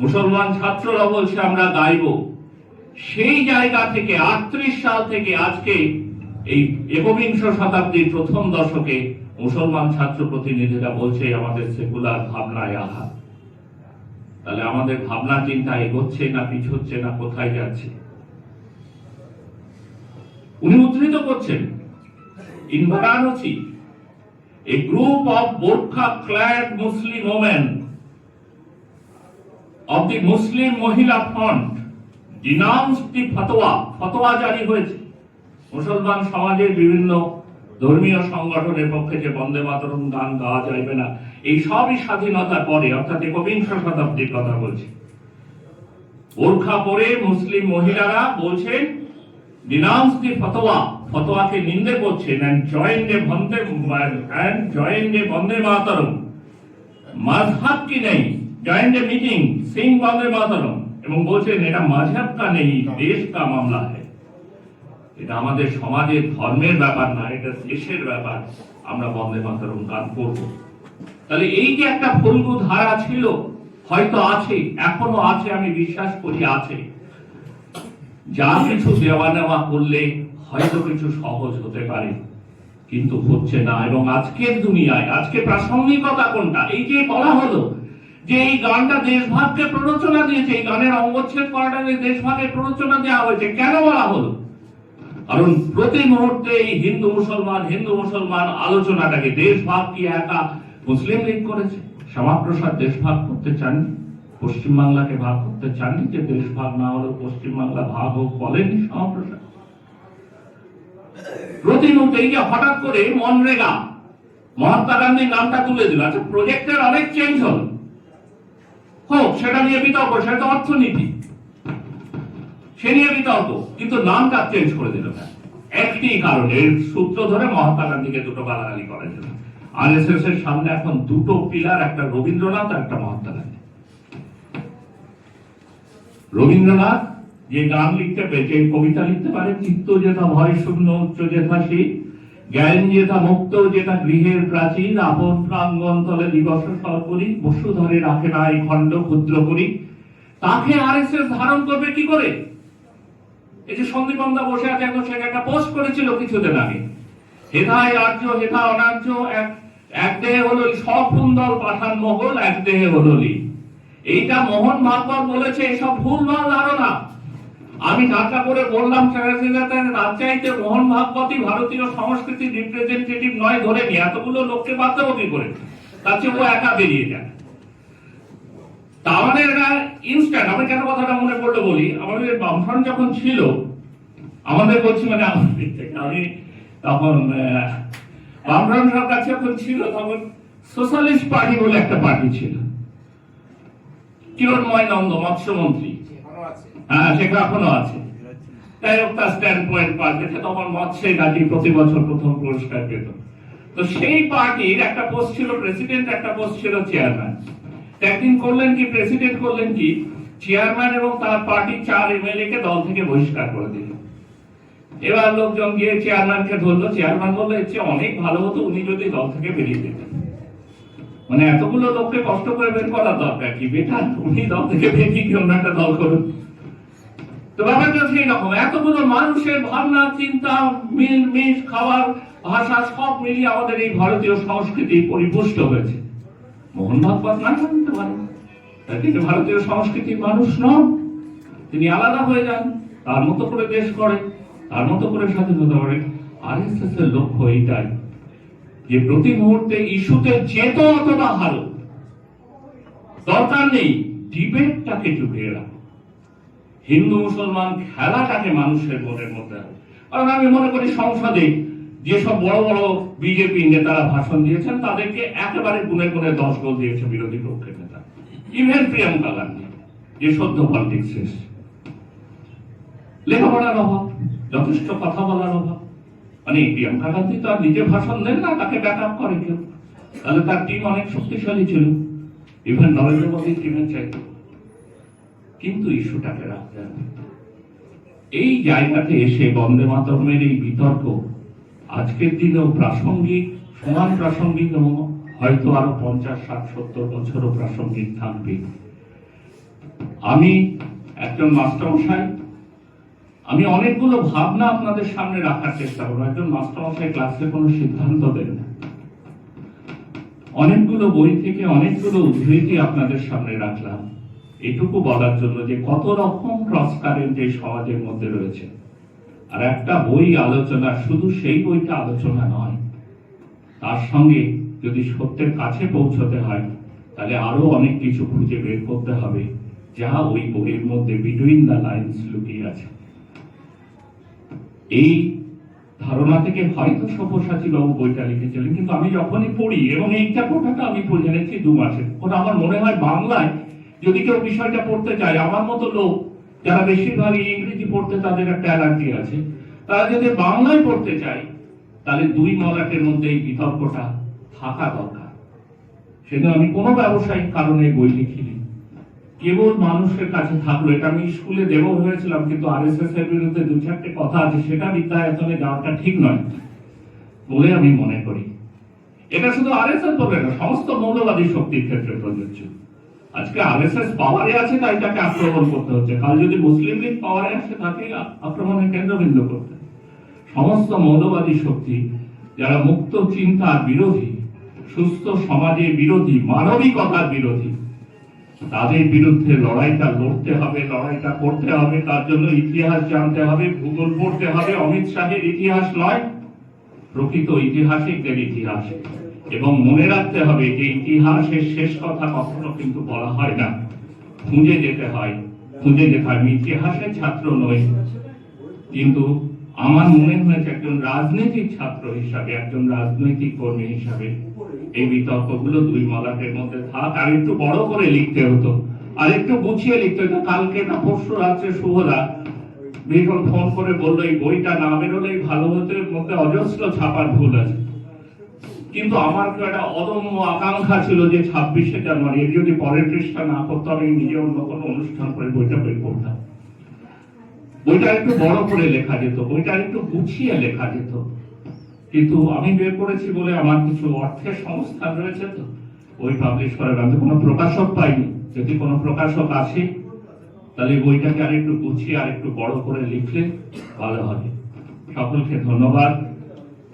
[SPEAKER 1] মুসলমান ছাত্ররা বলছে আমরা গাইব। সেই জায়গা থেকে 38 সাল থেকে আজকে এই 21 শতাব্দীর প্রথম দশকে মুসলমান ছাত্র প্রতিনিধিরা বলছে আমাদের সেকুলার ভাবনায় আঘাত। তাহলে আমাদের ভাবনা চিন্তা এগোচ্ছে না পিছচ্ছে না কোথায় যাচ্ছে? উনি উদ্ধৃত করছেন, in Varanasi, a group of burqa-clad Muslim women of the Muslim Mohila Front denounced the fatwa জারি হয়েছে মুসলমান সমাজের বিভিন্ন ধর্মীয় সংগঠনের পক্ষে যে বন্দে মাতরম গান গাওয়া যাবে না। এই সবই স্বাধীনতার পরে, অর্থাৎ 21 শতাব্দীর কথা বলছি। বোরখা পরে মুসলিম মহিলারা বলছেন denounce the ফতোয়াকে নিন্দে করছেন and joined a বন্দে মাতরম। মাযহাব কি নেই, joined a meeting sing বন্দে মাতরম, এবং বলছেন এটা মাযহাব কা নেই, দেশ কা মামলা है। এটা আমাদের সমাজের ধর্মের ব্যাপার না, এটা দেশের ব্যাপার। আমরা বন্দে মাতরম গান করব। তাহলে এই যে একটা ফল্গু ধারা ছিল, হয়তো আছে, এখনো আছে, আমি বিশ্বাস করি আছে। যা কিছু দেওয়া নেওয়া করলে হয়তো কিছু সহজ হতে পারে, কিন্তু হচ্ছে না। এবং আজকের দুনিয়ায় আজকে প্রাসঙ্গিকতা কোনটা? এই যে বলা হলো যে এই গানটা দেশভাগকে প্ররোচনা দিয়েছে, এই গানের অঙ্গচ্ছেদ করাটা দেশভাগের প্ররোচনা দেওয়া হয়েছে। কেন বলা হলো? কারণ প্রতি মুহূর্তে এই হিন্দু মুসলমান আলোচনাটাকে, দেশভাগ কি একা মুসলিম লীগ করেছে? শ্যামাপ্রসাদ দেশভাগ করতে চাননি, পশ্চিমবাংলাকে ভাগ করতে চাননি, যে দেশ ভাগ না হলেও পশ্চিমবাংলা ভাগ হোক বলেননি শ্যামাপ্রসাদ। প্রতিমুহূর্তে এই যে হঠাৎ করে মনরেগা, মহাত্মা গান্ধীর নামটা তুলে দিল। আচ্ছা, প্রজেক্টের অনেক চেঞ্জ হল, হোক, সেটা নিয়ে বিতর্ক, সেটা অর্থনীতি, সে নিয়ে বিতর্ক, কিন্তু নামটা চেঞ্জ করে দিল না। একটি কারণে, সূত্র ধরে মহাত্মা গান্ধীকে দুটো গালাগালি করার জন্য। আরএসএস এর সামনে এখন দুটো পিলার, একটা রবীন্দ্রনাথ আর একটা মহাত্মা গান্ধী। রবীন্দ্রনাথ যে গান লিখতে পেরেছে, কবিতা লিখতে পারে, চিত্ত যেথা ভয় শূন্য উচ্চ যেথা শীত, জ্ঞান যেথা মুক্ত যেথা গৃহের প্রাচীর, আপন প্রাঙ্গণ তলে দিবস সরকরি, বসুধরে রাখে না এই খণ্ড ক্ষুদ্র করি। তাকে আরএসএস ধারণ করবে কি করে? এই যে সন্দীপন্দা বসে আছে, এখন সে একটা পোস্ট করেছিল কিছুদিন আগে, হেথায় আর্য হেথা অনার্য, এক দেহে হলো সব সুন্দর পাঠান মহল, এক দেহে হলো লী। এইটা মোহন ভাগবত বলেছে। এসব ভুলভাল ধারণা। আমি ধাক্কা করে বললাম তার চাইতে মোহন ভাগবতই ভারতীয় সংস্কৃতির রিপ্রেজেন্টেটিভ নয় ধরে নিয়ে এতগুলো লোককে বাদ দেবো কি করে? তার চেয়ে ও একা বেরিয়ে যায়। তা আমাদের ইনস্ট্যান্ট, আমি কেন কথাটা মনে পড়লো বলি, আমাদের বামফ্রন্ট যখন ছিল, আমাদের বলছি মানে আমার দিক থেকে, আমি তখন বামফ্রন্ট সরকার যখন ছিল তখন সোশ্যালিস্ট পার্টি বলে একটা পার্টি ছিল, কিরণময় নন্দ মৎস্যমন্ত্রী, হ্যাঁ সেটা এখনো আছে। যাই হোক, তার স্ট্যান্ড পয়েন্ট পার্টি তখন মৎস্যের গাজী প্রতি বছর প্রথম পুরস্কার পেত। তো সেই পার্টির একটা পোস্ট ছিল প্রেসিডেন্ট, একটা পোস্ট ছিল চেয়ারম্যান। একদিন করলেন কি, প্রেসিডেন্ট করলেন কি, চেয়ারম্যান এবং তার পার্টি 4 এমএলএ কে দল থেকে বহিষ্কার করে দিল। এবার লোকজন গিয়ে চেয়ারম্যানকে ধরলো, চেয়ারম্যান বললো এর চেয়ে অনেক ভালো হতো উনি যদি দল থেকে বেরিয়ে যেতেন, মানে এতগুলো লোককে কষ্ট করে বের করার দরকার কি, বেটার উনি দল থেকে বেরিয়ে গিয়ে অন্য একটা দল করুন। তো ব্যাপারটা সেই রকম, এতগুলো মানুষের ভাবনা চিন্তা মিল খাবার ভাষা সব মিলিয়ে আমাদের এই ভারতীয় সংস্কৃতি পরিপুষ্ট হয়েছে। মোহন ভাগবত না জানতে পারেন, তিনি ভারতীয় সংস্কৃতির মানুষ নন, তিনি আলাদা হয়ে যান, তার মতো করে দেশ করে, তার মতো করে স্বাধীনতা করে। আরএসএস এর লক্ষ্য এইটাই যে প্রতি মুহূর্তে ইস্যুতে যেত অথবা হারো, দরকার নেই ডিবেটটাকে চুকিয়ে রাখো, হিন্দু মুসলমান খেলাটাকে মানুষের মনের মধ্যে। কারণ আমি মনে করি সংসদে যেসব বড় বড় বিজেপি নেতারা ভাষণ দিয়েছেন তাদেরকে একেবারে গুনে গুনে 10 গোল দিয়েছে বিরোধী পক্ষের নেতা। ইভেন প্রিয়াঙ্কা গান্ধী, যে সদ্য পলিটিক্স শেষ, লেখাপড়ার অভাব, যথেষ্ট কথা বলার অভাব, মানে প্রিয়াঙ্কা গান্ধী তো আর নিজে ভাষণ দেন না, তাকে ব্যাক আপ করে কেউ, তাহলে তার টিম অনেক শক্তিশালী ছিল, ইভেন নরেন্দ্র মোদীর টিমের চাইতে। কিন্তু ইস্যুটাকে রাখতে হবে। এই জায়গাতে এসে বন্দে মাতরমের এই বিতর্ক আজকের দিনেও প্রাসঙ্গিক, সমান প্রাসঙ্গিক, এবং হয়তো আরো 50, 60, 70 বছরও প্রাসঙ্গিক থাকবে। আমি একজন মাস্টারমশাই, আমি অনেকগুলো ভাবনা আপনাদের সামনে রাখার চেষ্টা করবো। একজন মাস্টারমশাই ক্লাসে কোনো সিদ্ধান্ত দেন না, অনেকগুলো বই থেকে অনেকগুলো উদ্ধৃতি আপনাদের সামনে রাখলাম এটুকু বলার জন্য যে কত রকম ক্রস কারেন্ট এই সমাজের মধ্যে রয়েছে। আর একটা বই আলোচনা, শুধু সেই বইটা আলোচনা নয়, তার সঙ্গে যদি সত্যের কাছে পৌঁছতে হয় তাহলে আরো অনেক কিছু খুঁজে বের করতে হবে যা ওই বইয়ের মধ্যে বিটুইন দ্য লাইনস লুকিয়ে আছে। এই ধারণা থেকে হয়তো সব্যসাচী বাবু বইটা লিখেছিলেন, কিন্তু আমি যখনই পড়ি, এবং এইটা কথাটা আমি পড়ে জেনেছি 2 মাসে, ওটা আমার মনে হয় বাংলায় যদি কেউ বিষয়টা পড়তে চায়, আমার মতো লোক যারা বেশিরভাগ ইংরেজি পড়তে তাদের একটা অ্যালার্জি আছে, তারা যদি বাংলায় পড়তে চায় তাহলে 2 মলাটের মধ্যে এই বিতর্কটা থাকা দরকার। সেজন্য আমি কোনো ব্যবসায়িক কারণে বই লিখিনি, কেবল মানুষের কাছে থাকলো। এটা আমি স্কুলে দেবো ভেবেছিলাম, কিন্তু আরএসএস এর বিরুদ্ধে 2-4টে কথা আছে, সেটা বিদ্যায়তনে যাওয়াটা ঠিক নয় বলে আমি মনে করি। এটা শুধু আরএসএস বলে না, সমস্ত মৌলবাদী শক্তির ক্ষেত্রে প্রযোজ্য। আজকে আরএসএস পাওয়ারে আছে তাই তাকে আক্রমণ করতে হচ্ছে, কাল যদি মুসলিম লীগ পাওয়ারে আসে তাকে আক্রমণের কেন্দ্রবিন্দু করতে। সমস্ত মৌলবাদী শক্তি যারা মুক্ত চিন্তার বিরোধী, সুস্থ সমাজের বিরোধী, মানবিকতার বিরোধী, তাদের বিরুদ্ধে লড়াইটা লড়তে হবে, লড়াইটা করতে হবে। তার জন্য ইতিহাস জানতে হবে, ভূগোল পড়তে হবে, অমিত শাহের ইতিহাস নয়, প্রকৃত ইতিহাসিকদের ইতিহাস। এবং মনে রাখতে হবে যে ইতিহাসের শেষ কথা কখনো কিন্তু বলা হয় না, খুঁজে যেতে হয়, খুঁজে যেতে হয়। আমি ইতিহাসের ছাত্র নই, কিন্তু আমার মনে হয়েছে একজন রাজনৈতিক ছাত্র হিসাবে, একজন রাজনৈতিক কর্মী হিসাবে এই বিতর্কগুলো 2 মলাটের মধ্যে থাক। আর একটু বড় করে লিখতে হতো, আর একটু গুছিয়ে লিখতে হতো। কালকে না পরশু রাত্রে শুভদা ভীষণ ফোন করে বললো এই বইটা না বেরোলেই ভালো হতো, এর মধ্যে অজস্র ছাপার ভুল আছে। কিন্তু আমার একটা অদম্য আকাঙ্ক্ষা ছিল যে 26শে জানুয়ারি এর যদি পরের পৃষ্ঠা না করতো, আমি নিজে অন্য কোনো অনুষ্ঠান করে বইটা বের করতাম। বইটা একটু বড় করে লেখা যেত, বইটা একটু গুছিয়ে লেখা যেত, কিন্তু আমি বের করেছি বলে আমার কিছু অর্থের সংস্থান রয়েছে, তো বই পাবলিশ করার আমি কোনো প্রকাশক পাইনি। যদি কোনো প্রকাশক আসে তাহলে বইটাকে আর একটু গুছিয়ে আর একটু বড় করে লিখলে ভালো হবে। সকলকে ধন্যবাদ।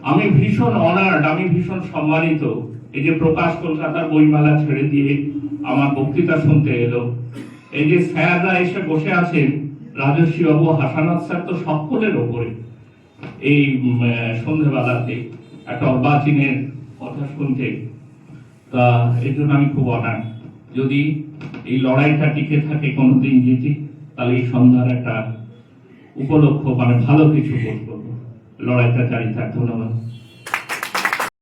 [SPEAKER 1] আমি ভীষণ অনার্ড, আমি ভীষণ সম্মানিত এই যে প্রকাশ কলকাতার বইমেলা ছেড়ে দিয়ে আমার বক্তৃতা শুনতে এলো। এই যে স্যাররা এসে বসে আছেন, রাজস্বী বাবু, হাসানাত স্যার, তো সকলের ওপরে এই সন্ধ্যেবেলাতে একটা অর্বাচীনের কথা শুনতে, তা এই জন্য আমি খুব অনার্ড। যদি এই লড়াইটা টিকে থাকে কোনোদিন জিতি, তাহলে এই সন্ধ্যার একটা উপলক্ষ, মানে ভালো কিছু বোধ করবো। লড়াইটা জারি থাক। ধন্যবাদ।